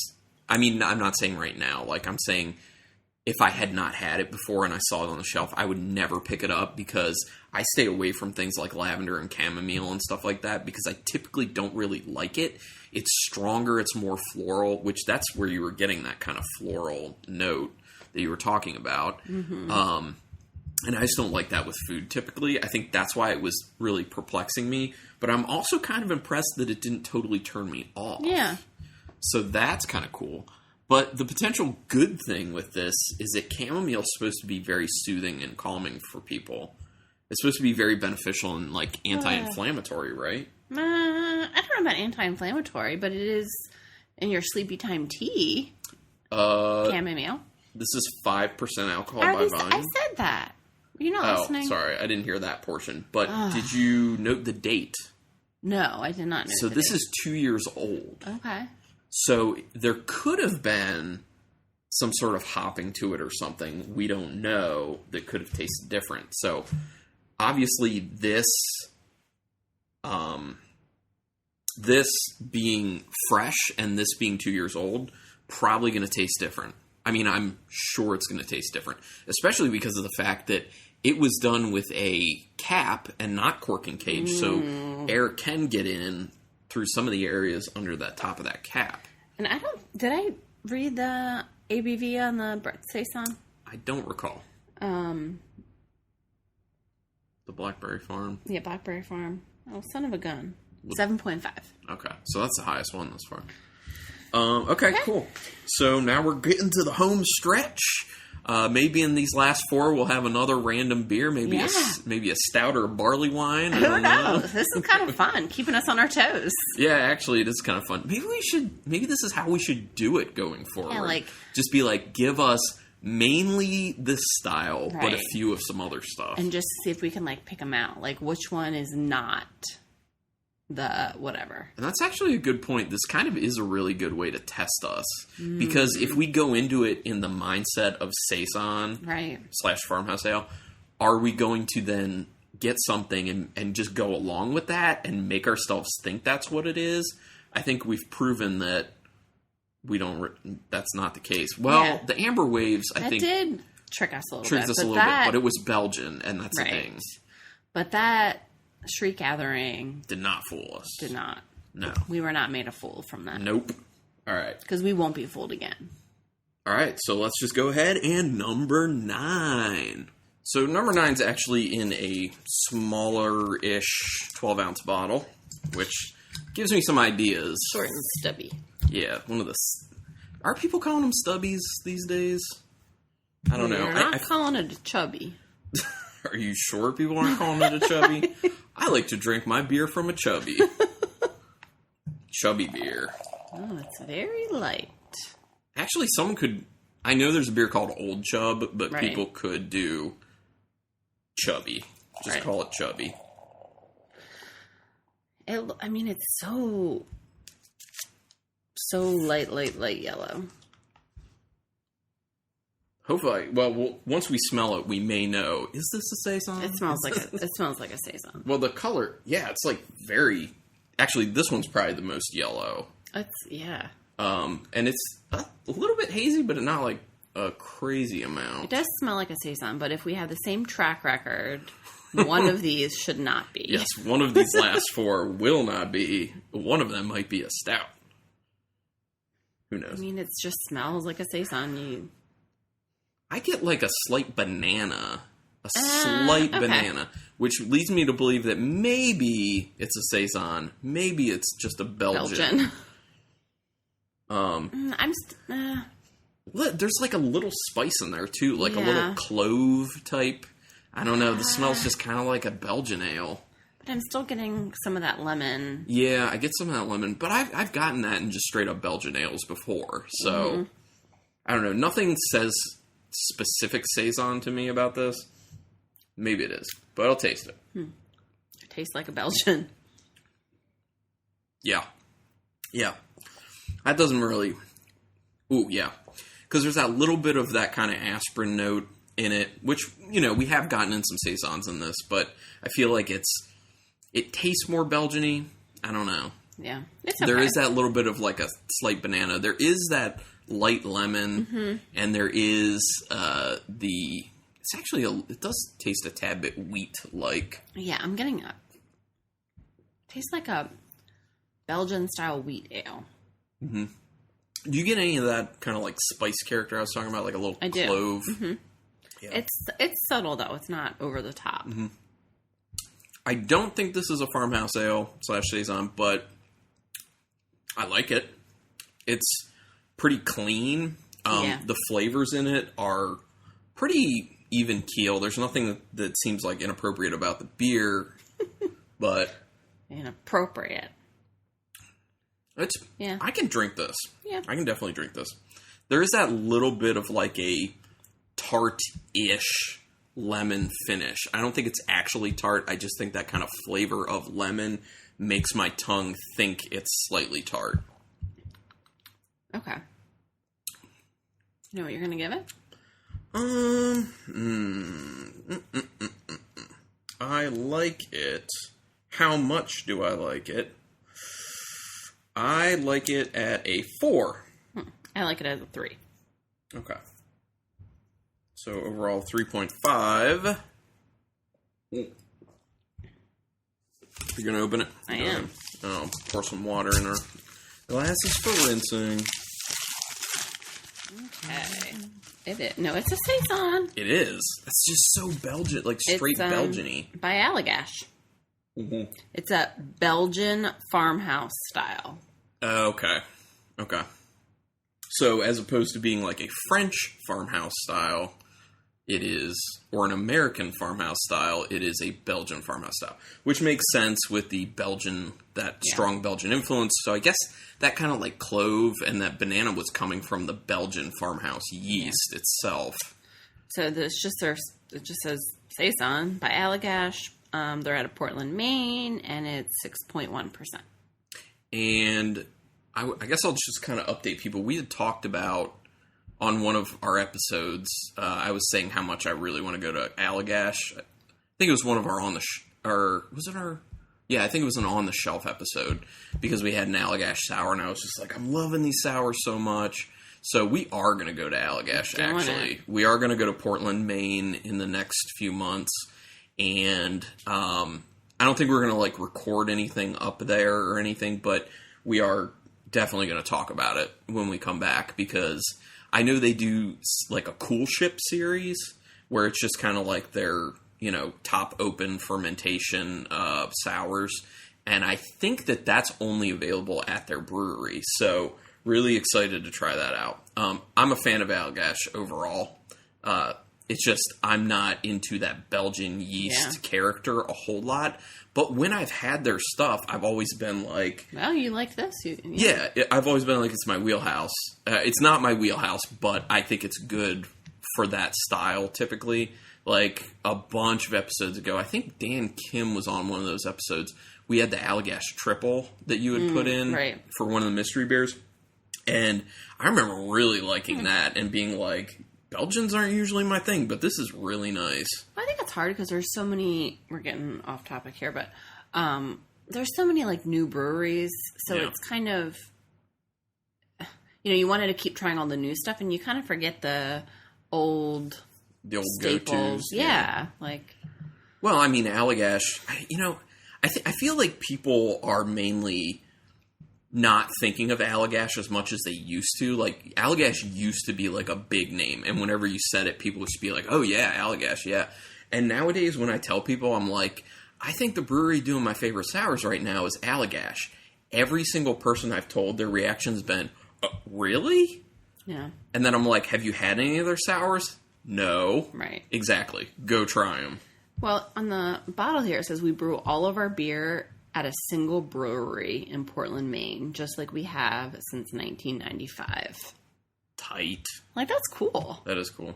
[SPEAKER 1] I mean, I'm not saying right now. Like, I'm saying if I had not had it before and I saw it on the shelf, I would never pick it up because I stay away from things like lavender and chamomile and stuff like that because I typically don't really like it. It's stronger, it's more floral, which that's where you were getting that kind of floral note that you were talking about. Mm-hmm. And I just don't like that with food typically. I think that's why it was really perplexing me. But I'm also kind of impressed that it didn't totally turn me off.
[SPEAKER 2] Yeah.
[SPEAKER 1] So that's kind of cool. But the potential good thing with this is that chamomile is supposed to be very soothing and calming for people. It's supposed to be very beneficial and like anti-inflammatory, right?
[SPEAKER 2] I don't know about anti-inflammatory, but it is in your sleepy time tea. Chamomile.
[SPEAKER 1] This is 5% alcohol by volume.
[SPEAKER 2] I said that. You're not listening.
[SPEAKER 1] Sorry, I didn't hear that portion. But did you note the date?
[SPEAKER 2] No, I did not note
[SPEAKER 1] So this is 2 years old.
[SPEAKER 2] Okay.
[SPEAKER 1] So there could have been some sort of hopping to it or something we don't know that could have tasted different. So obviously this being fresh and this being 2 years old, probably going to taste different. I mean, I'm sure it's going to taste different, especially because of the fact that it was done with a cap and not cork and cage, so air can get in through some of the areas under that top of that cap.
[SPEAKER 2] And did I read the ABV on the Brett Saison?
[SPEAKER 1] I don't recall. The Blackberry Farm?
[SPEAKER 2] Yeah, Blackberry Farm. Oh, son of a gun. 7.5.
[SPEAKER 1] Okay, so that's the highest one thus far. Okay, cool. So now we're getting to the home stretch. Maybe in these last 4 we'll have another random beer, maybe a stout or a barley wine.
[SPEAKER 2] Who knows? This is kind of fun, keeping us on our toes.
[SPEAKER 1] Yeah, actually, it is kind of fun. Maybe this is how we should do it going forward.
[SPEAKER 2] Yeah,
[SPEAKER 1] just be like, give us mainly this style,
[SPEAKER 2] right,
[SPEAKER 1] but a few of some other stuff.
[SPEAKER 2] And just see if we can, pick them out. Which one is not the whatever. And
[SPEAKER 1] that's actually a good point. This kind of is a really good way to test us. Because if we go into it in the mindset of Saison / Farmhouse Ale, are we going to then get something and just go along with that and make ourselves think that's what it is? I think we've proven that that's not the case. Well, the Amber Waves, I think,
[SPEAKER 2] did trick us a little bit.
[SPEAKER 1] Tricked us a little bit, but it was Belgian, and that's the thing.
[SPEAKER 2] But that Shriek Gathering
[SPEAKER 1] did not fool us.
[SPEAKER 2] Did not.
[SPEAKER 1] No.
[SPEAKER 2] We were not made a fool from that.
[SPEAKER 1] Nope. All right.
[SPEAKER 2] Because we won't be fooled again.
[SPEAKER 1] All right, so let's just go ahead and number 9. So number 9 is actually in a smaller-ish 12-ounce bottle, which gives me some ideas.
[SPEAKER 2] Short and stubby.
[SPEAKER 1] Yeah, one of the... Are people calling them stubbies these days? I don't know.
[SPEAKER 2] They're not calling it a chubby.
[SPEAKER 1] Are you sure people aren't calling it a chubby? I like to drink my beer from a chubby. Chubby beer.
[SPEAKER 2] Oh, it's very light.
[SPEAKER 1] Actually, someone could... I know there's a beer called Old Chub, but people could do chubby. Just call it chubby.
[SPEAKER 2] It's so light yellow.
[SPEAKER 1] Hopefully, once we smell it, we may know. Is this a Saison?
[SPEAKER 2] It smells like a Saison.
[SPEAKER 1] Well, the color, it's very. Actually, this one's probably the most yellow. And it's a little bit hazy, but not like a crazy amount.
[SPEAKER 2] It does smell like a Saison, but if we have the same track record, one of these should not be.
[SPEAKER 1] Yes, one of these last 4 will not be. One of them might be a stout. Who knows?
[SPEAKER 2] It just smells like a Saison.
[SPEAKER 1] I get like a slight banana. Banana. Which leads me to believe that maybe it's a Saison. Maybe it's just a Belgian. There's like a little spice in there too. Like a little clove type. I don't know. The smell's just kind of like a Belgian ale.
[SPEAKER 2] But I'm still getting some of that lemon.
[SPEAKER 1] Yeah, I get some of that lemon. But I've gotten that in just straight up Belgian ales before. So, I don't know. Nothing says specific Saison to me about this. Maybe it is. But I'll taste it.
[SPEAKER 2] It tastes like a Belgian.
[SPEAKER 1] Yeah. That doesn't really... Ooh, yeah. Because there's that little bit of that kind of aspirin note in it, which, we have gotten in some Saisons in this, but I feel like it tastes more Belgian-y. I don't know.
[SPEAKER 2] Yeah. It's okay.
[SPEAKER 1] There is that little bit of like a slight banana. There is that light lemon, and there is it's actually it does taste a tad bit wheat-like.
[SPEAKER 2] Yeah, I'm getting tastes like a Belgian-style wheat ale. Mm-hmm.
[SPEAKER 1] Do you get any of that kind of like spice character I was talking about, like a little clove?
[SPEAKER 2] Mm-hmm. Yeah. It's subtle though; it's not over the top.
[SPEAKER 1] Mm-hmm. I don't think this is a Farmhouse Ale / Saison, but I like it. It's pretty clean. The flavors in it are pretty even keel. There's nothing that seems like inappropriate about the beer, but
[SPEAKER 2] inappropriate.
[SPEAKER 1] I can drink this.
[SPEAKER 2] Yeah.
[SPEAKER 1] I can definitely drink this. There is that little bit of like a tart-ish lemon finish. I don't think it's actually tart. I just think that kind of flavor of lemon makes my tongue think it's slightly tart.
[SPEAKER 2] Okay. You know what you're going to give it?
[SPEAKER 1] I like it. How much do I like it? I like it at a 4.
[SPEAKER 2] I like it at a 3.
[SPEAKER 1] Okay. So overall 3.5. You're going to open it?
[SPEAKER 2] I am.
[SPEAKER 1] I'll pour some water in our glasses for rinsing.
[SPEAKER 2] Okay. No, it's a Saison.
[SPEAKER 1] It is. That's just so Belgian, like straight Belgian-y.
[SPEAKER 2] By Allagash. Mm-hmm. It's a Belgian farmhouse style.
[SPEAKER 1] Okay. So as opposed to being like a French farmhouse style, it is, or an American farmhouse style, it is a Belgian farmhouse style, which makes sense with the Belgian, that strong Belgian influence. So I guess that kind of like clove and that banana was coming from the Belgian farmhouse yeast itself. So
[SPEAKER 2] it just says Saison by Allagash. They're out of Portland, Maine, and it's 6.1%.
[SPEAKER 1] And I guess I'll just kind of update people. We had talked about, on one of our episodes, I was saying how much I really want to go to Allagash. I think it was one of our I think it was an on the shelf episode, because we had an Allagash sour, and I was just like, I'm loving these sours so much. So we are going to go to Allagash, actually. We are going to go to Portland, Maine in the next few months, and I don't think we're going to like record anything up there or anything, but we are definitely going to talk about it when we come back, because I know they do like a cool ship series where it's just kind of like their, top open fermentation sours. And I think that that's only available at their brewery. So really excited to try that out. I'm a fan of Allagash overall. It's just I'm not into that Belgian yeast character a whole lot. But when I've had their stuff, I've always been like...
[SPEAKER 2] Well, you like this.
[SPEAKER 1] I've always been like, it's my wheelhouse. It's not my wheelhouse, but I think it's good for that style, typically. Like, a bunch of episodes ago, I think Dan Kim was on one of those episodes. We had the Allagash triple that you had put in for one of the mystery beers. And I remember really liking that and being like... Belgians aren't usually my thing, but this is really nice.
[SPEAKER 2] I think it's hard because there's so many... We're getting off topic here, but there's so many like new breweries, so it's kind of... you wanted to keep trying all the new stuff, and you kind of forget the old staples.
[SPEAKER 1] Go-tos.
[SPEAKER 2] Well,
[SPEAKER 1] I mean, Allagash, I feel like people are mainly... not thinking of Allagash as much as they used to. Like, Allagash used to be, like, a big name. And whenever you said it, people would just be like, oh, yeah, Allagash, yeah. And nowadays, when I tell people, I'm like, I think the brewery doing my favorite sours right now is Allagash. Every single person I've told, their reaction's been, really?
[SPEAKER 2] Yeah.
[SPEAKER 1] And then I'm like, have you had any of their sours? No.
[SPEAKER 2] Right.
[SPEAKER 1] Exactly. Go try them.
[SPEAKER 2] Well, on the bottle here, it says we brew all of our beer at a single brewery in Portland, Maine, just like we have since 1995.
[SPEAKER 1] Tight.
[SPEAKER 2] Like, that's cool.
[SPEAKER 1] That is cool.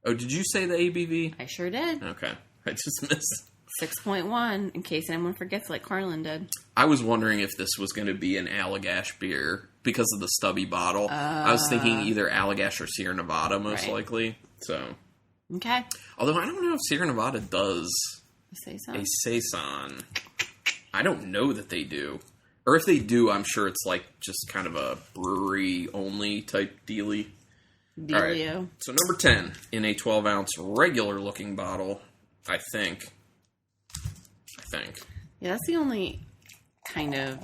[SPEAKER 1] Oh, did you say the ABV?
[SPEAKER 2] I sure did.
[SPEAKER 1] Okay. I just missed.
[SPEAKER 2] 6.1, in case anyone forgets, like Carlin did.
[SPEAKER 1] I was wondering if this was going to be an Allagash beer because of the stubby bottle. I was thinking either Allagash or Sierra Nevada, most likely. So.
[SPEAKER 2] Okay.
[SPEAKER 1] Although I don't know if Sierra Nevada does
[SPEAKER 2] a
[SPEAKER 1] Saison. I don't know that they do. Or if they do, I'm sure it's like just kind of a brewery-only type dealy.
[SPEAKER 2] Dealio.
[SPEAKER 1] All right. So number 10 in a 12-ounce regular-looking bottle, I think.
[SPEAKER 2] Yeah, that's the only kind of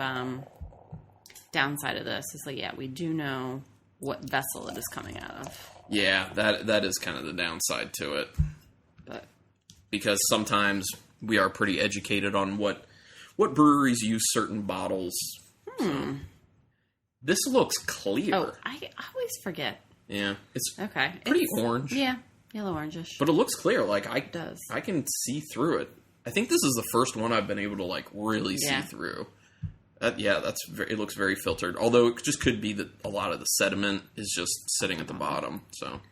[SPEAKER 2] downside of this. Is like, we do know what vessel it is coming out of.
[SPEAKER 1] Yeah, that is kind of the downside to it.
[SPEAKER 2] But
[SPEAKER 1] because sometimes we are pretty educated on what breweries use certain bottles. So. This looks clear.
[SPEAKER 2] Oh, I always forget.
[SPEAKER 1] Yeah, it's
[SPEAKER 2] okay.
[SPEAKER 1] Pretty orange.
[SPEAKER 2] Yeah, yellow orangish.
[SPEAKER 1] But it looks clear. Like
[SPEAKER 2] it does.
[SPEAKER 1] I can see through it. I think this is the first one I've been able to like really see through. It looks very filtered. Although it just could be that a lot of the sediment is just sitting at the bottom. So,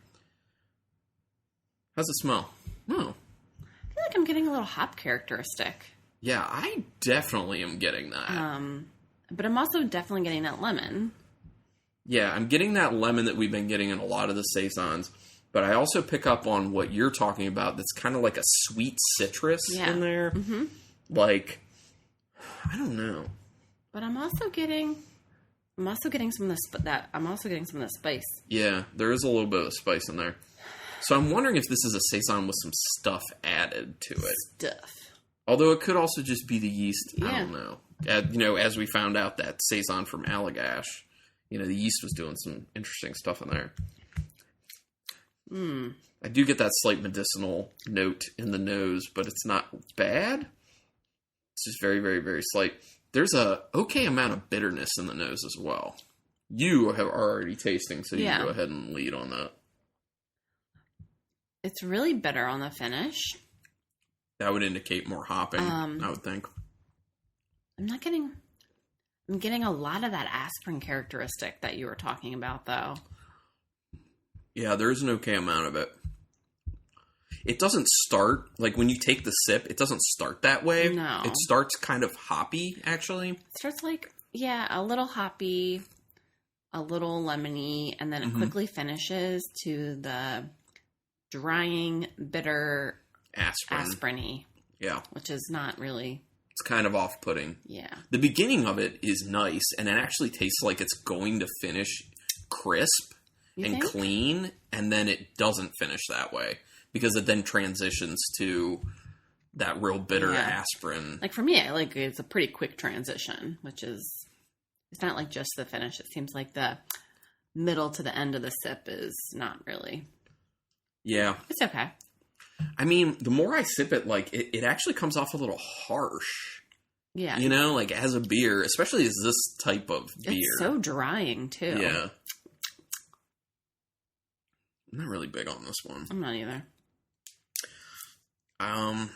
[SPEAKER 1] how's it smell? Oh,
[SPEAKER 2] I feel like I'm getting a little hop characteristic.
[SPEAKER 1] Yeah, I definitely am getting that.
[SPEAKER 2] But I'm also definitely getting that lemon.
[SPEAKER 1] Yeah, I'm getting that lemon that we've been getting in a lot of the Saisons. But I also pick up on what you're talking about that's kind of like a sweet citrus in there. Mm-hmm. Like, I don't know.
[SPEAKER 2] But I'm also getting some of the spice.
[SPEAKER 1] Yeah, there is a little bit of spice in there. So I'm wondering if this is a Saison with some stuff added to it. Although it could also just be the yeast. Yeah. I don't know. As we found out that Saison from Allagash, the yeast was doing some interesting stuff in there. I do get that slight medicinal note in the nose, but it's not bad. It's just very, very, very slight. There's a okay amount of bitterness in the nose as well. You are already tasting, so you
[SPEAKER 2] Yeah.
[SPEAKER 1] can go ahead and lead on that.
[SPEAKER 2] It's really bitter on the finish.
[SPEAKER 1] That would indicate more hopping, I would think.
[SPEAKER 2] I'm getting a lot of that aspirin characteristic that you were talking about, though.
[SPEAKER 1] Yeah, there's an okay amount of it. It doesn't start, like when you take the sip, it doesn't start that way.
[SPEAKER 2] No.
[SPEAKER 1] It starts kind of hoppy, actually.
[SPEAKER 2] It starts like, a little hoppy, a little lemony, and then it quickly finishes to the drying, bitter, aspirin-y.
[SPEAKER 1] Yeah.
[SPEAKER 2] Which is not really...
[SPEAKER 1] It's kind of off-putting.
[SPEAKER 2] Yeah.
[SPEAKER 1] The beginning of it is nice, and it actually tastes like it's going to finish crisp and clean, and then it doesn't finish that way. Because it then transitions to that real bitter aspirin.
[SPEAKER 2] Like for me, it's a pretty quick transition, which is, it's not like just the finish. It seems like the middle to the end of the sip is not really.
[SPEAKER 1] Yeah.
[SPEAKER 2] It's okay.
[SPEAKER 1] I mean, the more I sip it, like, it actually comes off a little harsh.
[SPEAKER 2] Yeah.
[SPEAKER 1] You know, like as a beer, especially as this type of beer.
[SPEAKER 2] It's so drying, too.
[SPEAKER 1] Yeah. I'm not really big on this one.
[SPEAKER 2] I'm not either.
[SPEAKER 1] I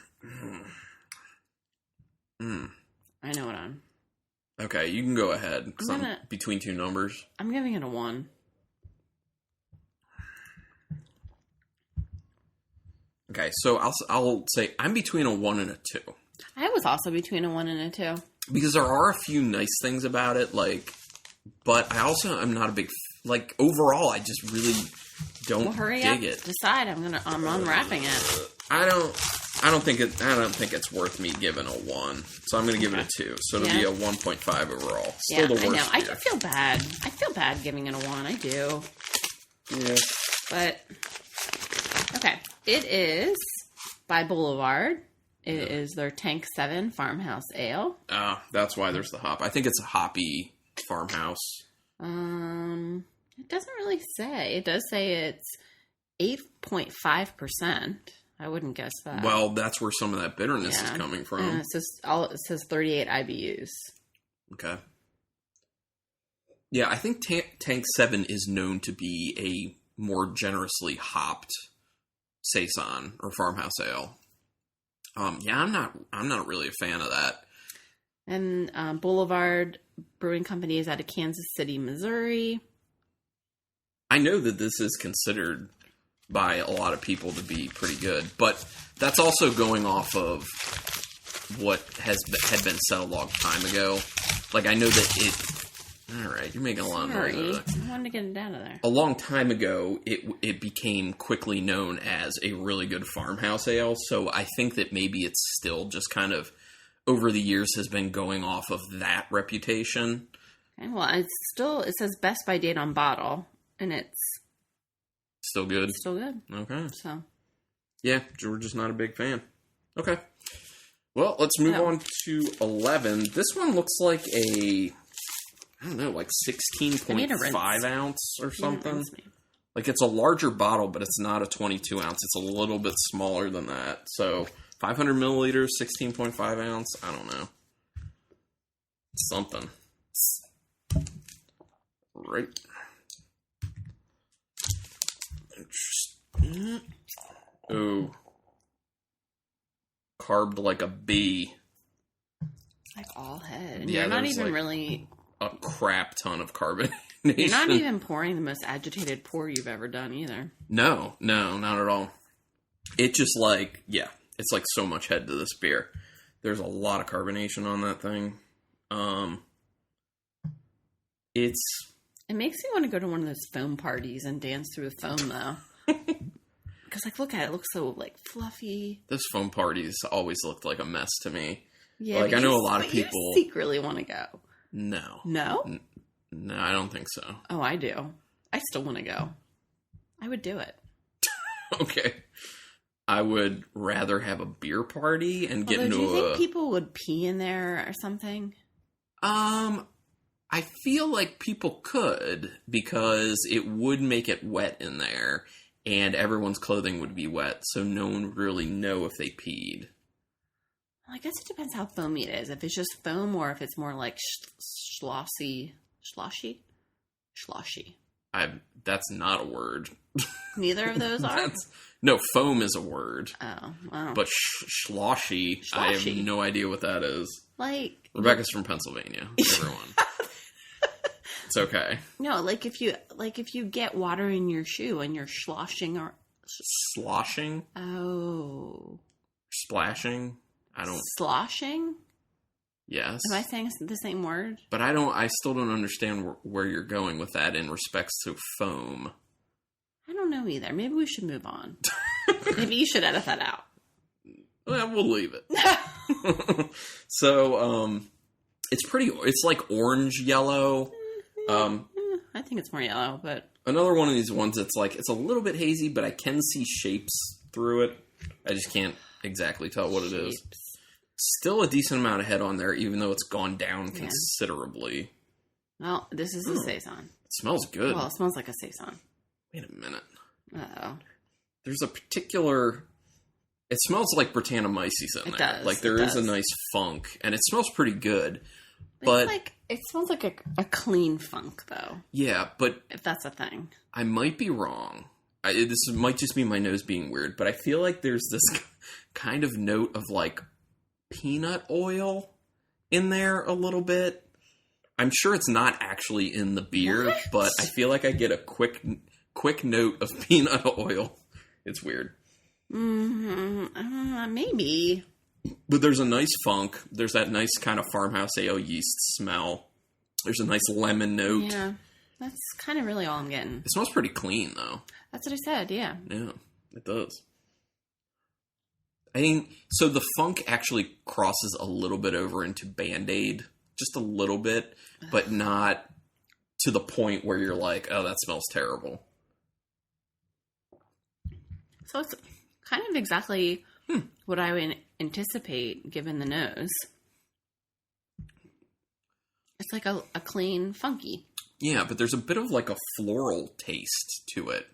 [SPEAKER 2] know what I'm.
[SPEAKER 1] Okay, you can go ahead, because I'm between two numbers.
[SPEAKER 2] I'm giving it a 1.
[SPEAKER 1] Okay, so I'll say I'm between a 1 and a 2.
[SPEAKER 2] I was also between a 1 and a 2.
[SPEAKER 1] Because there are a few nice things about it, like, but I also am not a big, like, overall, I just really don't dig it.
[SPEAKER 2] Decide. I'm unwrapping it.
[SPEAKER 1] I don't think it's worth me giving a 1. So I'm going to give it a 2. So it'll be a 1.5 overall. Still the worst.
[SPEAKER 2] I know. I do feel bad. I feel bad giving it a 1. I do.
[SPEAKER 1] Yeah.
[SPEAKER 2] But okay, it is by Boulevard. It is their Tank 7 Farmhouse Ale.
[SPEAKER 1] That's why there's the hop. I think it's a hoppy Farmhouse.
[SPEAKER 2] It doesn't really say. It does say it's 8.5%. I wouldn't guess that.
[SPEAKER 1] Well, that's where some of that bitterness is coming from.
[SPEAKER 2] It says 38 IBUs.
[SPEAKER 1] Okay. Yeah, I think Tank 7 is known to be a more generously hopped Saison or Farmhouse Ale. I'm not really a fan of that.
[SPEAKER 2] And Boulevard Brewing Company is out of Kansas City, Missouri.
[SPEAKER 1] I know that this is considered by a lot of people to be pretty good, but that's also going off of what had been said a long time ago. Like, I know that it... Alright, you're making a lot of noise.
[SPEAKER 2] I wanted to get it out of there.
[SPEAKER 1] A long time ago, it became quickly known as a really good farmhouse ale, so I think that maybe it's still just kind of, over the years, has been going off of that reputation.
[SPEAKER 2] Okay, well, it says best by date on bottle, and it's...
[SPEAKER 1] Still good?
[SPEAKER 2] Still good.
[SPEAKER 1] Okay.
[SPEAKER 2] So.
[SPEAKER 1] Yeah, we're just not a big fan. Okay. Well, let's move on to 11. This one looks like a... I don't know, like 16.5 ounce or something. Like, it's a larger bottle, but it's not a 22 ounce. It's a little bit smaller than that. So, 500 milliliters, 16.5 ounce. I don't know. It's something. Right. Interesting. Oh. Carved like a bee.
[SPEAKER 2] Like all head. And
[SPEAKER 1] yeah,
[SPEAKER 2] you're not even
[SPEAKER 1] like
[SPEAKER 2] really...
[SPEAKER 1] a crap ton of carbonation.
[SPEAKER 2] You're not even pouring the most agitated pour you've ever done either.
[SPEAKER 1] No, not at all. It just like, it's like so much head to this beer. There's a lot of carbonation on that thing.
[SPEAKER 2] It makes me want to go to one of those foam parties and dance through the foam, though. Because, like, look at it. It looks so, like, fluffy.
[SPEAKER 1] Those foam parties always looked like a mess to me.
[SPEAKER 2] Yeah,
[SPEAKER 1] like, I know a lot of people...
[SPEAKER 2] You secretly want to go.
[SPEAKER 1] No.
[SPEAKER 2] No?
[SPEAKER 1] No, I don't think so.
[SPEAKER 2] Oh, I do. I still want to go. I would do it.
[SPEAKER 1] Okay. I would rather have a beer party and get into
[SPEAKER 2] do you think people would pee in there or something?
[SPEAKER 1] I feel like people could, because it would make it wet in there, and everyone's clothing would be wet, so no one would really know if they peed.
[SPEAKER 2] Well, I guess it depends how foamy it is. If it's just foam or if it's more like sloshy. Sloshy.
[SPEAKER 1] That's not a word.
[SPEAKER 2] Neither of those are?
[SPEAKER 1] No, foam is a word.
[SPEAKER 2] Oh, wow.
[SPEAKER 1] But sloshy, I have no idea what that is.
[SPEAKER 2] Like...
[SPEAKER 1] Rebecca's from Pennsylvania, everyone. It's okay.
[SPEAKER 2] No, like if you get water in your shoe and you're sloshing or...
[SPEAKER 1] Sloshing?
[SPEAKER 2] Oh.
[SPEAKER 1] Splashing? I don't...
[SPEAKER 2] Sloshing?
[SPEAKER 1] Yes.
[SPEAKER 2] Am I saying the same word?
[SPEAKER 1] But I still don't understand where you're going with that in respects to foam.
[SPEAKER 2] I don't know either. Maybe we should move on. Maybe you should edit that out.
[SPEAKER 1] Well, we'll leave it. So, it's like orange yellow.
[SPEAKER 2] I think it's more yellow, but...
[SPEAKER 1] Another one of these ones that's like, it's a little bit hazy, but I can see shapes through it. I just can't exactly tell what it is. Still a decent amount of head on there, even though it's gone down considerably.
[SPEAKER 2] Well, this is a Saison.
[SPEAKER 1] It smells good.
[SPEAKER 2] Well, it smells like a Saison.
[SPEAKER 1] Wait a minute.
[SPEAKER 2] Uh-oh.
[SPEAKER 1] There's a particular... It smells like Brettanomyces in there.
[SPEAKER 2] Does.
[SPEAKER 1] Like, there is a nice funk, and it smells pretty good. But
[SPEAKER 2] it smells like a clean funk, though.
[SPEAKER 1] Yeah, but...
[SPEAKER 2] If that's a thing.
[SPEAKER 1] I might be wrong. This might just be my nose being weird, but I feel like there's this kind of note of, like, peanut oil in there a little bit. I'm sure it's not actually in the beer, but I feel like I get a quick note of peanut oil. It's weird.
[SPEAKER 2] Maybe.
[SPEAKER 1] But there's a nice funk. There's that nice kind of farmhouse ale yeast smell. There's a nice lemon note.
[SPEAKER 2] Yeah. That's kind of really all I'm getting.
[SPEAKER 1] It smells pretty clean, though.
[SPEAKER 2] That's what I said, yeah.
[SPEAKER 1] Yeah, it does. I mean, so the funk actually crosses a little bit over into Band-Aid. Just a little bit, but not to the point where you're like, oh, that smells terrible.
[SPEAKER 2] So it's kind of exactly what I would anticipate given the nose. It's like a clean, funky.
[SPEAKER 1] Yeah, but there's a bit of like a floral taste to it.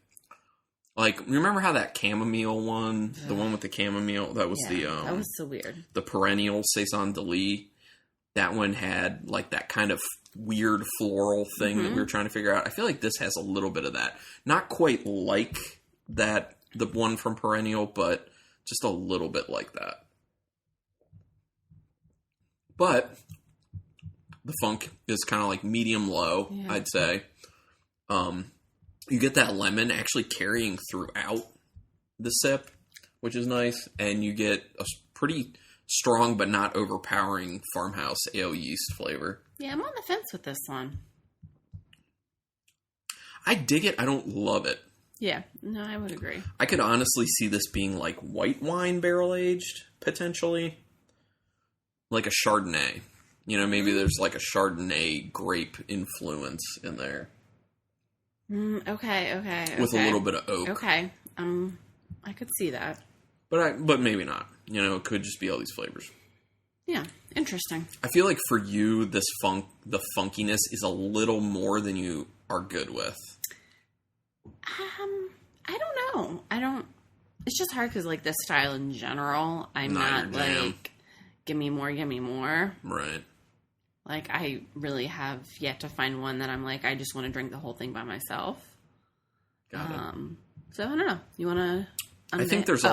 [SPEAKER 1] Like, remember how that chamomile one, the one with the chamomile, that was
[SPEAKER 2] that was so weird.
[SPEAKER 1] The Perennial Saison de Lis, that one had like that kind of weird floral thing that we were trying to figure out. I feel like this has a little bit of that. Not quite like that, the one from Perennial, but just a little bit like that. But the funk is kind of like medium-low, I'd say. You get that lemon actually carrying throughout the sip, which is nice. And you get a pretty strong but not overpowering farmhouse ale yeast flavor.
[SPEAKER 2] Yeah, I'm on the fence with this one.
[SPEAKER 1] I dig it. I don't love it.
[SPEAKER 2] Yeah, no, I would agree.
[SPEAKER 1] I could honestly see this being like white wine barrel-aged, potentially. Like a Chardonnay. You know, maybe there's like a Chardonnay grape influence in there.
[SPEAKER 2] Okay.
[SPEAKER 1] With a little bit of oak.
[SPEAKER 2] Okay. I could see that.
[SPEAKER 1] But maybe not. You know, it could just be all these flavors.
[SPEAKER 2] Yeah, interesting.
[SPEAKER 1] I feel like for you, the funkiness is a little more than you are good with.
[SPEAKER 2] I don't know. It's just hard because, like, this style in general, I'm not like, give me more.
[SPEAKER 1] Right.
[SPEAKER 2] Like, I really have yet to find one that I'm like, I just want to drink the whole thing by myself.
[SPEAKER 1] Got it.
[SPEAKER 2] So, I don't know. You want to...
[SPEAKER 1] I think there's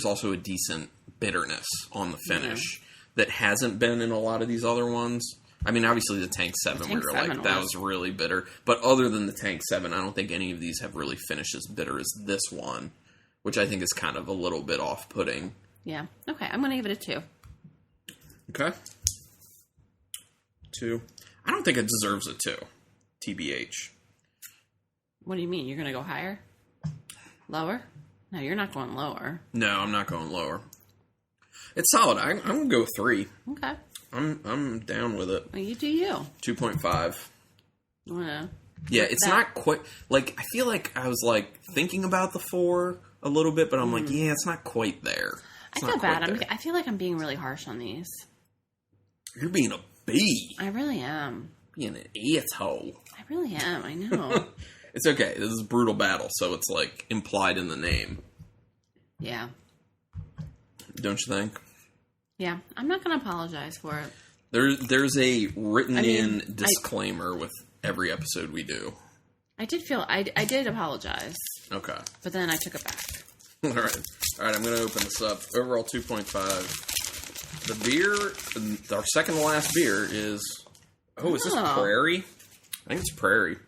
[SPEAKER 1] also a decent bitterness on the finish that hasn't been in a lot of these other ones. I mean, obviously the Tank 7, we were like, that was really bitter. But other than the Tank 7, I don't think any of these have really finished as bitter as this one, which I think is kind of a little bit off-putting.
[SPEAKER 2] Yeah. Okay, I'm going to give it a 2.
[SPEAKER 1] Okay. 2. I don't think it deserves a 2. TBH.
[SPEAKER 2] What do you mean? You're going to go higher? Lower? No, you're not going lower.
[SPEAKER 1] No, I'm not going lower. It's solid. I'm going to go 3.
[SPEAKER 2] Okay.
[SPEAKER 1] I'm down with it.
[SPEAKER 2] Well, you do you.
[SPEAKER 1] 2.5.
[SPEAKER 2] Yeah.
[SPEAKER 1] Yeah, it's not quite... Like, I feel like I was, like, thinking about the 4 a little bit, but I'm like, yeah, it's not quite there.
[SPEAKER 2] I feel bad. I feel like I'm being really harsh on these.
[SPEAKER 1] You're being a bee.
[SPEAKER 2] I really am.
[SPEAKER 1] Being an asshole.
[SPEAKER 2] I really am. I know.
[SPEAKER 1] It's okay. This is Brutal Battle, so it's, like, implied in the name.
[SPEAKER 2] Yeah.
[SPEAKER 1] Don't you think?
[SPEAKER 2] Yeah. I'm not going to apologize for it.
[SPEAKER 1] There's a written-in disclaimer with every episode we do.
[SPEAKER 2] I did apologize.
[SPEAKER 1] Okay.
[SPEAKER 2] But then I took it back.
[SPEAKER 1] All right, I'm going to open this up. Overall 2.5. The beer, our second to last beer is... Oh, is this Prairie? I think it's Prairie.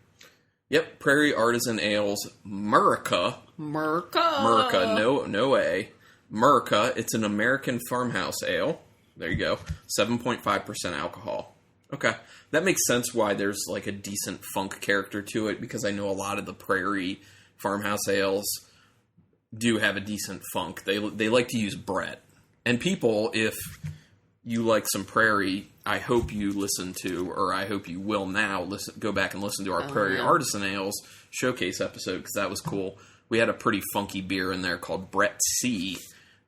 [SPEAKER 1] Yep, Prairie Artisan Ales Merica. Merica, no A. Merica, it's an American farmhouse ale. There you go. 7.5% alcohol. Okay. That makes sense why there's like a decent funk character to it, because I know a lot of the Prairie farmhouse ales do have a decent funk. They like to use Brett. And people, if you like some Prairie, I hope you listen to, or I hope you will now, go back and listen to our Prairie Artisan Ales showcase episode, because that was cool. We had a pretty funky beer in there called Brett Saison,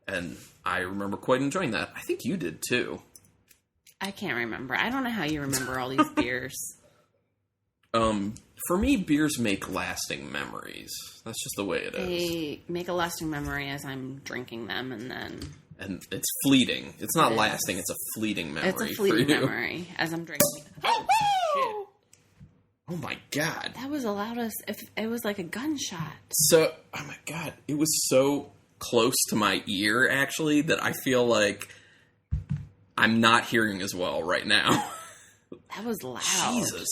[SPEAKER 1] and I remember quite enjoying that. I think you did too.
[SPEAKER 2] I can't remember. I don't know how you remember all these beers.
[SPEAKER 1] For me, beers make lasting memories. That's just the way it is.
[SPEAKER 2] They make a lasting memory as I'm drinking them, and
[SPEAKER 1] it's fleeting. It's not lasting. It's a fleeting memory.
[SPEAKER 2] It's a fleeting memory as I'm drinking.
[SPEAKER 1] Oh, shit. Oh, my God.
[SPEAKER 2] That was the loudest. It was like a gunshot.
[SPEAKER 1] So, oh, my God. It was so close to my ear, actually, that I feel like I'm not hearing as well right now.
[SPEAKER 2] That was loud.
[SPEAKER 1] Jesus.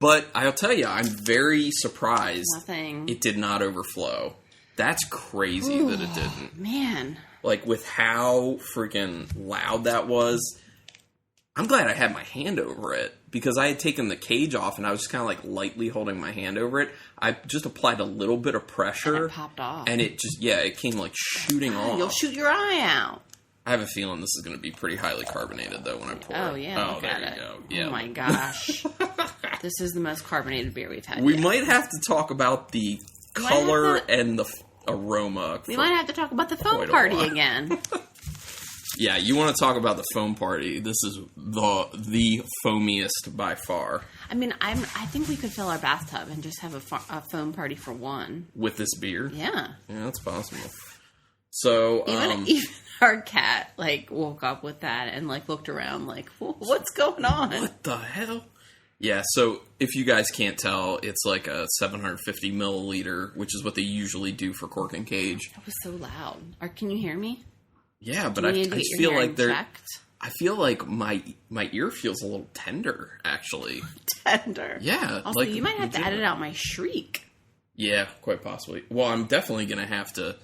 [SPEAKER 1] But I'll tell you, I'm very surprised
[SPEAKER 2] Nothing.
[SPEAKER 1] It did not overflow. That's crazy that it didn't.
[SPEAKER 2] Man.
[SPEAKER 1] Like, with how freaking loud that was, I'm glad I had my hand over it, because I had taken the cage off and I was just kind of like lightly holding my hand over it. I just applied a little bit of pressure.
[SPEAKER 2] And it popped off.
[SPEAKER 1] And it just, it came like shooting off.
[SPEAKER 2] You'll shoot your eye out.
[SPEAKER 1] I have a feeling this is going to be pretty highly carbonated, though, when I pour it.
[SPEAKER 2] Oh, yeah.
[SPEAKER 1] Oh, there you go. Yeah.
[SPEAKER 2] Oh, my gosh. This is the most carbonated beer we've had
[SPEAKER 1] We
[SPEAKER 2] yet.
[SPEAKER 1] might have to talk about the color and the aroma.
[SPEAKER 2] We might have to talk about the foam party again.
[SPEAKER 1] Yeah, you want to talk about the foam party. This is the foamiest by far.
[SPEAKER 2] I mean, I think we could fill our bathtub and just have a foam party for one.
[SPEAKER 1] With this beer?
[SPEAKER 2] Yeah.
[SPEAKER 1] Yeah, that's possible. So,
[SPEAKER 2] even our cat, woke up with that and, looked around what's going on?
[SPEAKER 1] What the hell? Yeah, so if you guys can't tell, it's like a 750 milliliter, which is what they usually do for Cork and Cage.
[SPEAKER 2] That was so loud. Can you hear me?
[SPEAKER 1] Yeah, but I feel like
[SPEAKER 2] checked?
[SPEAKER 1] I feel like my ear feels a little tender, actually.
[SPEAKER 2] Tender?
[SPEAKER 1] Yeah.
[SPEAKER 2] Also, you might have to edit out my shriek.
[SPEAKER 1] Yeah, quite possibly. Well, I'm definitely going to have to,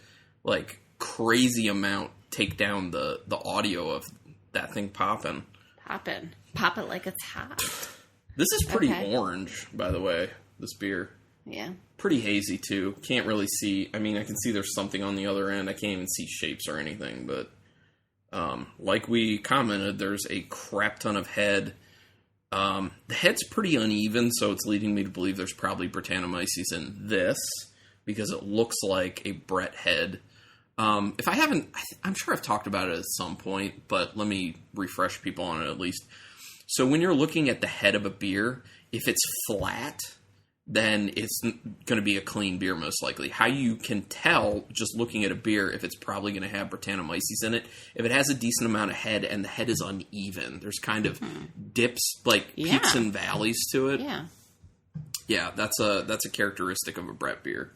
[SPEAKER 1] crazy amount take down the audio of that thing popping.
[SPEAKER 2] Popping. Pop it like it's hot.
[SPEAKER 1] This is pretty orange, by the way, this beer.
[SPEAKER 2] Yeah.
[SPEAKER 1] Pretty hazy, too. Can't really see. I mean, I can see there's something on the other end. I can't even see shapes or anything, but like we commented, there's a crap ton of head. The head's pretty uneven, so it's leading me to believe there's probably Brettanomyces in this, because it looks like a Brett head. If I haven't, I'm sure I've talked about it at some point, but let me refresh people on it at least. So when you're looking at the head of a beer, if it's flat, then it's going to be a clean beer most likely. How you can tell just looking at a beer if it's probably going to have Brettanomyces in it, if it has a decent amount of head and the head is uneven. There's kind of dips, peaks and valleys to it.
[SPEAKER 2] Yeah.
[SPEAKER 1] Yeah, that's a characteristic of a Brett beer.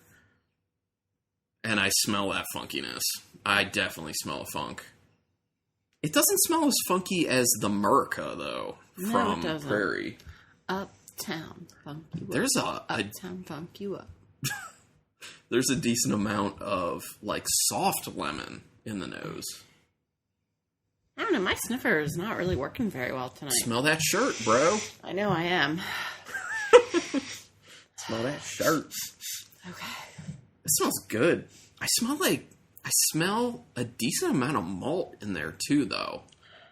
[SPEAKER 1] And I smell that funkiness. I definitely smell a funk. It doesn't smell as funky as the Merica, though, from Prairie.
[SPEAKER 2] Uptown funk you up.
[SPEAKER 1] There's
[SPEAKER 2] Uptown funk you up.
[SPEAKER 1] There's a decent amount of, soft lemon in the nose.
[SPEAKER 2] I don't know, my sniffer is not really working very well tonight.
[SPEAKER 1] Smell that shirt, bro.
[SPEAKER 2] I know I am.
[SPEAKER 1] Smell that shirt.
[SPEAKER 2] Okay.
[SPEAKER 1] It smells good. I smell a decent amount of malt in there, too, though.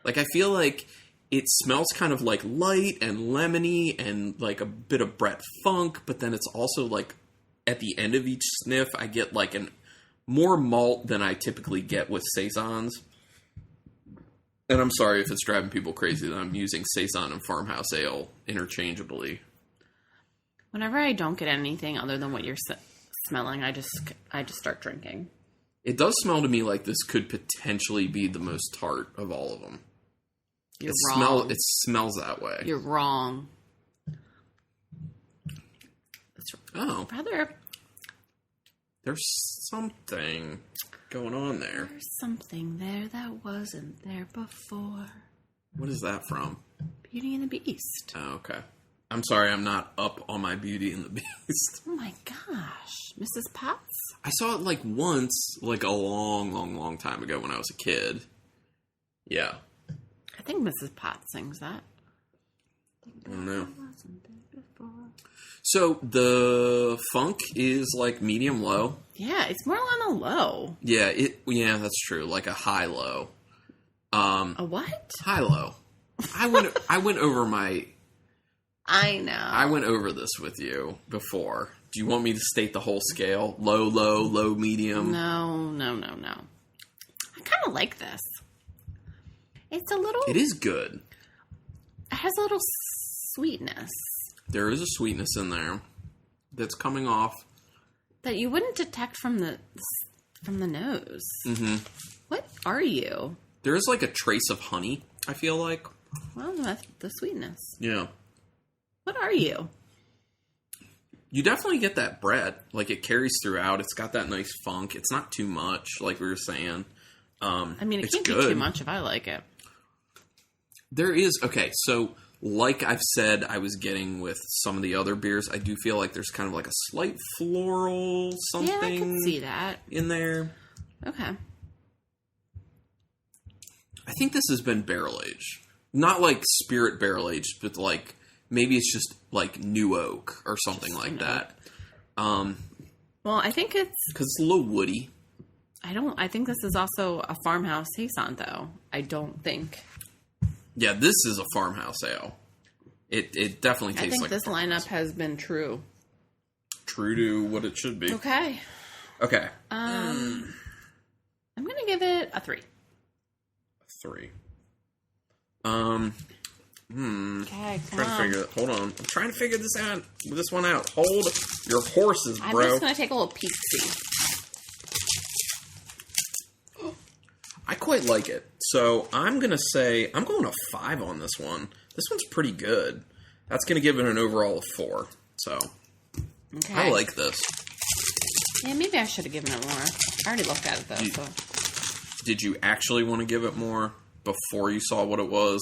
[SPEAKER 1] I feel like it smells kind of light and lemony and a bit of Brett funk, but then it's also at the end of each sniff, I get more malt than I typically get with Saisons. And I'm sorry if it's driving people crazy that I'm using Saison and Farmhouse Ale interchangeably.
[SPEAKER 2] Whenever I don't get anything other than what you're smelling, I just start drinking.
[SPEAKER 1] It does smell to me like this could potentially be the most tart of all of them.
[SPEAKER 2] You're wrong.
[SPEAKER 1] It smells that way.
[SPEAKER 2] You're wrong. rather...
[SPEAKER 1] There's something going on there.
[SPEAKER 2] There's something there that wasn't there before.
[SPEAKER 1] What is that from?
[SPEAKER 2] Beauty and the Beast.
[SPEAKER 1] Oh, okay. I'm sorry, I'm not up on my Beauty and the Beast.
[SPEAKER 2] Oh my gosh. Mrs. Potts?
[SPEAKER 1] I saw it like once, like a long, long, long time ago when I was a kid. Yeah.
[SPEAKER 2] I think Mrs. Potts sings that.
[SPEAKER 1] I don't know. So the funk is like medium low.
[SPEAKER 2] Yeah, it's more on a low.
[SPEAKER 1] Yeah, that's true. Like a high low.
[SPEAKER 2] A what?
[SPEAKER 1] High low. I went over my.
[SPEAKER 2] I know.
[SPEAKER 1] I went over this with you before. Do you want me to state the whole scale? Low, low, low, medium?
[SPEAKER 2] No. I kind of like this. It's a little.
[SPEAKER 1] It is good.
[SPEAKER 2] It has a little sweetness.
[SPEAKER 1] There is a sweetness in there that's coming off
[SPEAKER 2] that you wouldn't detect from the nose.
[SPEAKER 1] Mm-hmm.
[SPEAKER 2] What are you?
[SPEAKER 1] There is like a trace of honey, I feel like.
[SPEAKER 2] Well, that's the sweetness.
[SPEAKER 1] Yeah.
[SPEAKER 2] What are you?
[SPEAKER 1] You definitely get that bread. Like, it carries throughout. It's got that nice funk. It's not too much, like we were saying.
[SPEAKER 2] I mean, it can't
[SPEAKER 1] good.
[SPEAKER 2] be too much if I like it.
[SPEAKER 1] There is... Okay, so, like I've said I was getting with some of the other beers, I do feel like there's kind of like a slight floral something...
[SPEAKER 2] Yeah, I can see that.
[SPEAKER 1] ...in there.
[SPEAKER 2] Okay.
[SPEAKER 1] I think this has been barrel-aged. Not like spirit barrel-aged, but like... Maybe it's just like new oak or something just like that.
[SPEAKER 2] Well, I think it's...
[SPEAKER 1] Because it's a little woody.
[SPEAKER 2] I think this is also a Farmhouse Saison, though. I don't think...
[SPEAKER 1] Yeah, this is a Farmhouse ale. It definitely tastes like...
[SPEAKER 2] I think this lineup has been true.
[SPEAKER 1] True to what it should be.
[SPEAKER 2] Okay.
[SPEAKER 1] I'm
[SPEAKER 2] going to give it a 3.
[SPEAKER 1] 3.
[SPEAKER 2] Okay,
[SPEAKER 1] Hold on. I'm trying to figure this one out. Hold your horses, bro.
[SPEAKER 2] I'm just going to take a little peek, see.
[SPEAKER 1] I quite like it. So I'm going to say, I'm going to 5 on this one. This one's pretty good. That's going to give it an overall of 4. So,
[SPEAKER 2] okay.
[SPEAKER 1] I like this.
[SPEAKER 2] Yeah, maybe I should have given it more. I already looked at it, though.
[SPEAKER 1] Did you actually want to give it more before you saw what it was?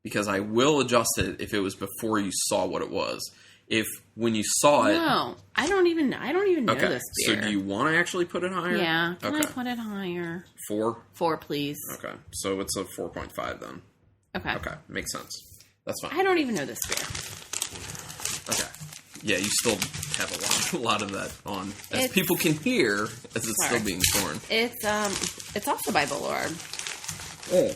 [SPEAKER 1] Because I will adjust it if it was before you saw what it was. If when you saw it...
[SPEAKER 2] No, I don't even know this beer.
[SPEAKER 1] So do you want to actually put it higher?
[SPEAKER 2] Yeah, can I put it higher?
[SPEAKER 1] 4?
[SPEAKER 2] 4, please.
[SPEAKER 1] Okay, so it's a 4.5 then. Okay, makes sense. That's fine.
[SPEAKER 2] I don't even know this beer.
[SPEAKER 1] Okay. Yeah, you still have a lot of that on, as people can hear, as it's still being torn.
[SPEAKER 2] It's also by Boulevard.
[SPEAKER 1] Oh.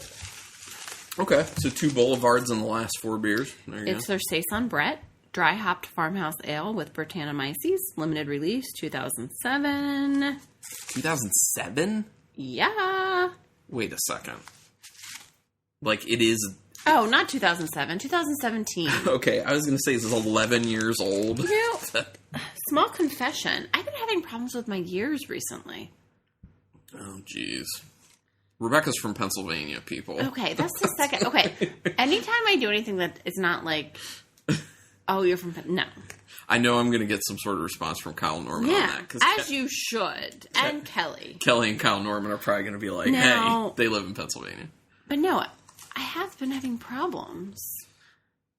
[SPEAKER 1] Okay, so 2 Boulevards in the last 4 beers. There you go.
[SPEAKER 2] It's their Saison Brett, dry hopped farmhouse ale with Brettanomyces, limited release, 2007.
[SPEAKER 1] 2007?
[SPEAKER 2] Yeah.
[SPEAKER 1] Wait a second. Like, it is...
[SPEAKER 2] Oh, not 2007, 2017.
[SPEAKER 1] Okay, I was going to say this is 11 years old.
[SPEAKER 2] You know, small confession. I've been having problems with my years recently.
[SPEAKER 1] Oh, jeez. Rebecca's from Pennsylvania, people.
[SPEAKER 2] Okay, that's the second. Okay, anytime I do anything that is not like, oh, you're from... No.
[SPEAKER 1] I know I'm going to get some sort of response from Kyle Norman on that.
[SPEAKER 2] As you should. And Kelly.
[SPEAKER 1] Kelly and Kyle Norman are probably going to be like, hey, they live in Pennsylvania.
[SPEAKER 2] But no, I have been having problems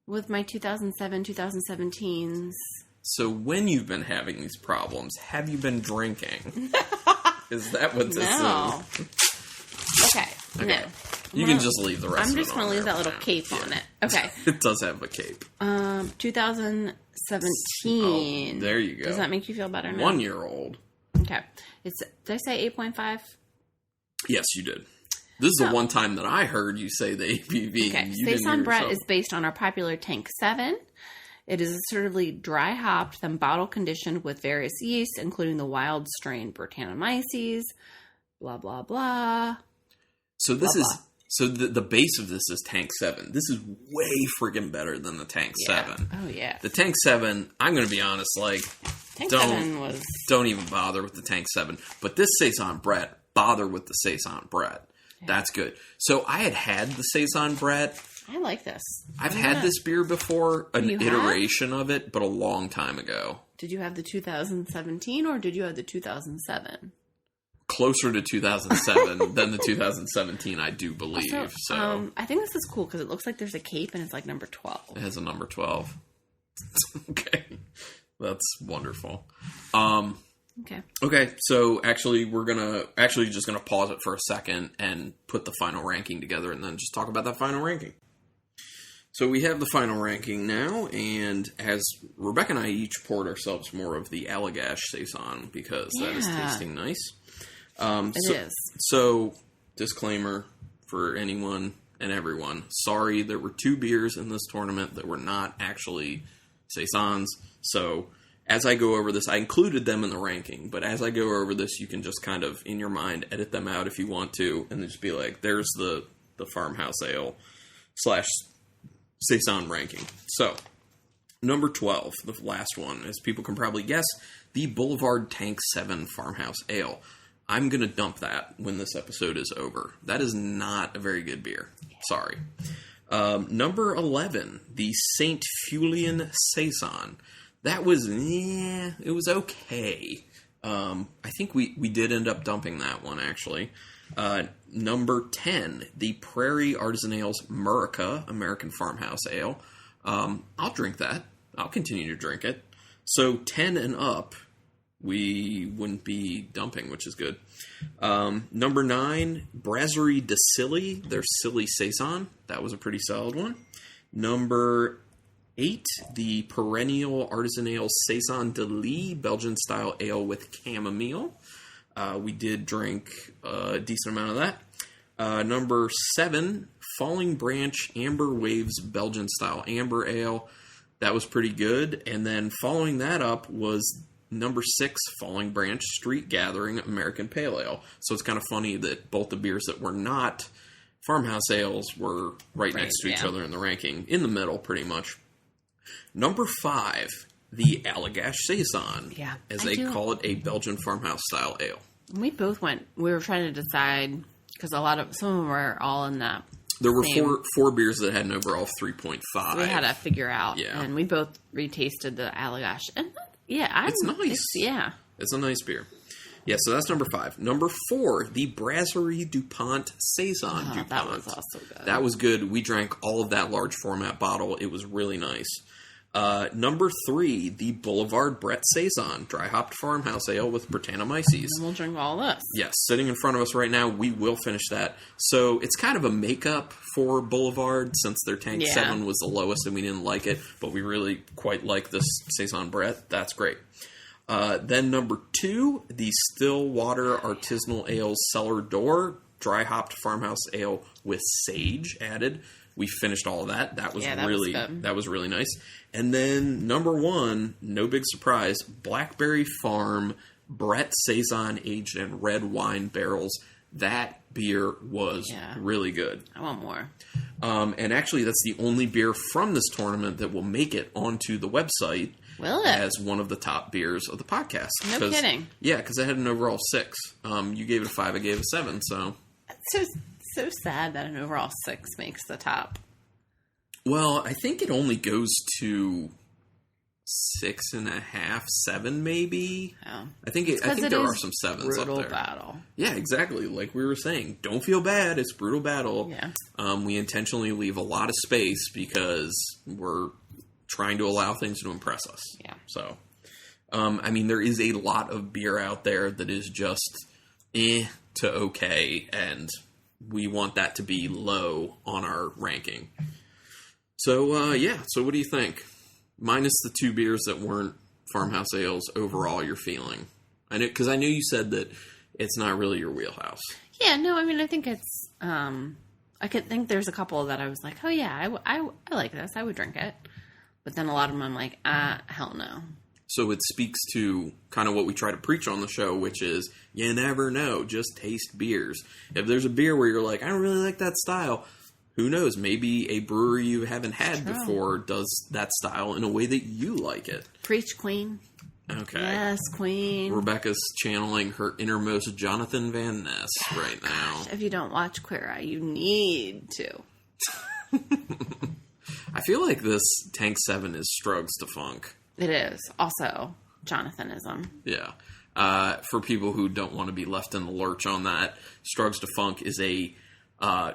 [SPEAKER 2] with my 2007, 2017s.
[SPEAKER 1] So when you've been having these problems, have you been drinking? Is that what this is?
[SPEAKER 2] Okay. No.
[SPEAKER 1] You can just leave the rest of it.
[SPEAKER 2] I'm just going to leave that little cape on it. Okay.
[SPEAKER 1] It does have a cape.
[SPEAKER 2] 2017.
[SPEAKER 1] Oh, there you go.
[SPEAKER 2] Does that make you feel better now?
[SPEAKER 1] 1 year old.
[SPEAKER 2] Okay. Did I say 8.5?
[SPEAKER 1] Yes, you did. This is the one time that I heard you say the ABV.
[SPEAKER 2] Okay. Saison Brett is based on our popular Tank 7. It is assertively dry hopped, then bottle conditioned with various yeasts, including the wild strain Brettanomyces, blah, blah, blah.
[SPEAKER 1] So this is... So the base of this is Tank 7. This is way friggin' better than the Tank 7.
[SPEAKER 2] Oh, yeah.
[SPEAKER 1] The Tank 7, I'm going to be honest, like,
[SPEAKER 2] Tank 7 was...
[SPEAKER 1] Don't even bother with the Tank 7. But this Saison Brett, bother with the Saison Brett. Yeah. That's good. So I had the Saison Brett.
[SPEAKER 2] I like this.
[SPEAKER 1] I've had this beer before, an iteration of it, but a long time ago.
[SPEAKER 2] Did you have the 2017 or did you have the 2007?
[SPEAKER 1] Closer to 2007 than the 2017, I do believe.
[SPEAKER 2] Also, I think this is cool because it looks like there's a cape and it's like number 12.
[SPEAKER 1] It has a number 12. Okay. That's wonderful. Okay, so actually we're just gonna pause it for a second and put the final ranking together and then just talk about that final ranking. So we have the final ranking now, and as Rebecca and I each poured ourselves more of the Allagash Saison because that is tasting nice.
[SPEAKER 2] It is.
[SPEAKER 1] So, disclaimer for anyone and everyone. Sorry, there were 2 beers in this tournament that were not actually Saisons. So, as I go over this, I included them in the ranking, but as I go over this, you can just kind of, in your mind, edit them out if you want to, and then just be like, there's the Farmhouse Ale / Saison ranking. So, number 12, the last one, as people can probably guess, the Boulevard Tank 7 Farmhouse Ale. I'm going to dump that when this episode is over. That is not a very good beer. Sorry. Number 11, the St. Feuillien Saison. That was, it was okay. I think we did end up dumping that one, actually. Number 10, the Prairie Artisan Ales Merica, American Farmhouse Ale. I'll drink that. I'll continue to drink it. So 10 and up, we wouldn't be dumping, which is good. Number 9, Brasserie de Silly, their Silly Saison. That was a pretty solid one. Number 8, the Perennial Artisan Ale Saison de Lis, Belgian style ale with chamomile. We did drink a decent amount of that. Number 7, Falling Branch Amber Waves Belgian style amber ale. That was pretty good. And then following that up was number 6, Falling Branch Street Gathering American Pale Ale. So it's kind of funny that both the beers that were not farmhouse ales were right next to each other in the ranking, in the middle pretty much. Number 5, the Allagash Saison, as they call it, a Belgian farmhouse style ale.
[SPEAKER 2] We both went. We were trying to decide because some of them were all in that.
[SPEAKER 1] There were four beers that had an overall 3.5. So
[SPEAKER 2] we had to figure out, and we both retasted the Allagash, and it's
[SPEAKER 1] nice. It's a nice beer. Yeah, so that's number 5. Number 4, the Brasserie Dupont Saison. Dupont.
[SPEAKER 2] That was also good.
[SPEAKER 1] That was good. We drank all of that large format bottle. It was really nice. Number 3, the Boulevard Brett Saison, dry hopped farmhouse ale with Brettanomyces.
[SPEAKER 2] And we'll drink all this.
[SPEAKER 1] Yes, sitting in front of us right now. We will finish that. So it's kind of a makeup for Boulevard since their Tank 7 was the lowest and we didn't like it, but we really quite like this Saison Brett. That's great. Then number 2, the Stillwater Artisanal Ale Cellar Door, dry hopped farmhouse ale with sage added. We finished all of that. That was really nice. And then number 1, no big surprise, Blackberry Farm Brett Saison aged in red wine barrels. That beer was really good.
[SPEAKER 2] I want more.
[SPEAKER 1] And actually, that's the only beer from this tournament that will make it onto the website.
[SPEAKER 2] Will it?
[SPEAKER 1] As one of the top beers of the podcast.
[SPEAKER 2] No kidding.
[SPEAKER 1] Yeah, because I had an overall 6. You gave it a 5, I gave it a 7, so.
[SPEAKER 2] It's so sad that an overall 6 makes the top.
[SPEAKER 1] Well, I think it only goes to 6.5, 7 maybe.
[SPEAKER 2] Oh.
[SPEAKER 1] I think there are some 7s up there.
[SPEAKER 2] Brutal battle.
[SPEAKER 1] Yeah, exactly. Like we were saying, don't feel bad. It's brutal battle.
[SPEAKER 2] Yeah.
[SPEAKER 1] We intentionally leave a lot of space because we're trying to allow things to impress us.
[SPEAKER 2] Yeah.
[SPEAKER 1] So, there is a lot of beer out there that is just to okay, and we want that to be low on our ranking. So, so what do you think? Minus the 2 beers that weren't farmhouse ales, overall, you're feeling? Because I know you said that it's not really your wheelhouse. Yeah,
[SPEAKER 2] no, I think it's, I could think there's a couple that I was like, oh yeah, I like this, I would drink it. But then a lot of them I'm like, hell no.
[SPEAKER 1] So it speaks to kind of what we try to preach on the show, which is, you never know, just taste beers. If there's a beer where you're like, I don't really like that style, who knows, maybe a brewery you haven't had before does that style in a way that you like it.
[SPEAKER 2] Preach, Queen.
[SPEAKER 1] Okay.
[SPEAKER 2] Yes, Queen.
[SPEAKER 1] Rebecca's channeling her innermost Jonathan Van Ness right now.
[SPEAKER 2] Gosh, if you don't watch Queer Eye, you need to.
[SPEAKER 1] I feel like this Tank 7 is Strugs to Funk.
[SPEAKER 2] It is. Also, Jonathanism.
[SPEAKER 1] Yeah. For people who don't want to be left in the lurch on that, struggles to funk is a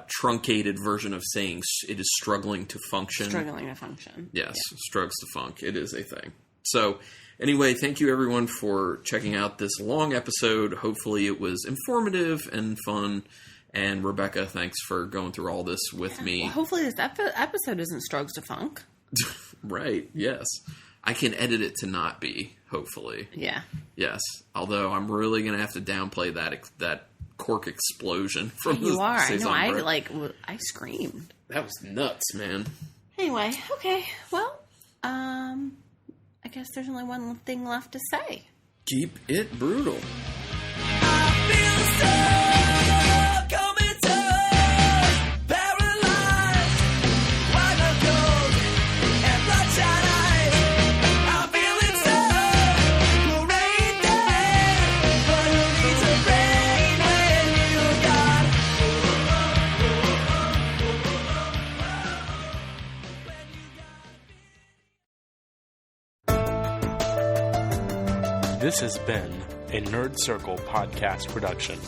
[SPEAKER 1] truncated version of saying it is struggling to function.
[SPEAKER 2] Struggling to function.
[SPEAKER 1] Yes, struggles to funk. It is a thing. So, anyway, thank you everyone for checking out this long episode. Hopefully it was informative and fun. And Rebecca, thanks for going through all this with me.
[SPEAKER 2] Well, hopefully this episode isn't struggles to funk.
[SPEAKER 1] Right, yes. I can edit it to not be, hopefully.
[SPEAKER 2] Yeah.
[SPEAKER 1] Yes. Although I'm really going to have to downplay that cork explosion from
[SPEAKER 2] You
[SPEAKER 1] the
[SPEAKER 2] are. I
[SPEAKER 1] Saison
[SPEAKER 2] know.
[SPEAKER 1] Brett.
[SPEAKER 2] I screamed.
[SPEAKER 1] That was nuts, man.
[SPEAKER 2] Anyway, okay. Well, I guess there's only one thing left to say.
[SPEAKER 1] Keep it brutal.
[SPEAKER 3] This has been a Nerd Circle podcast production.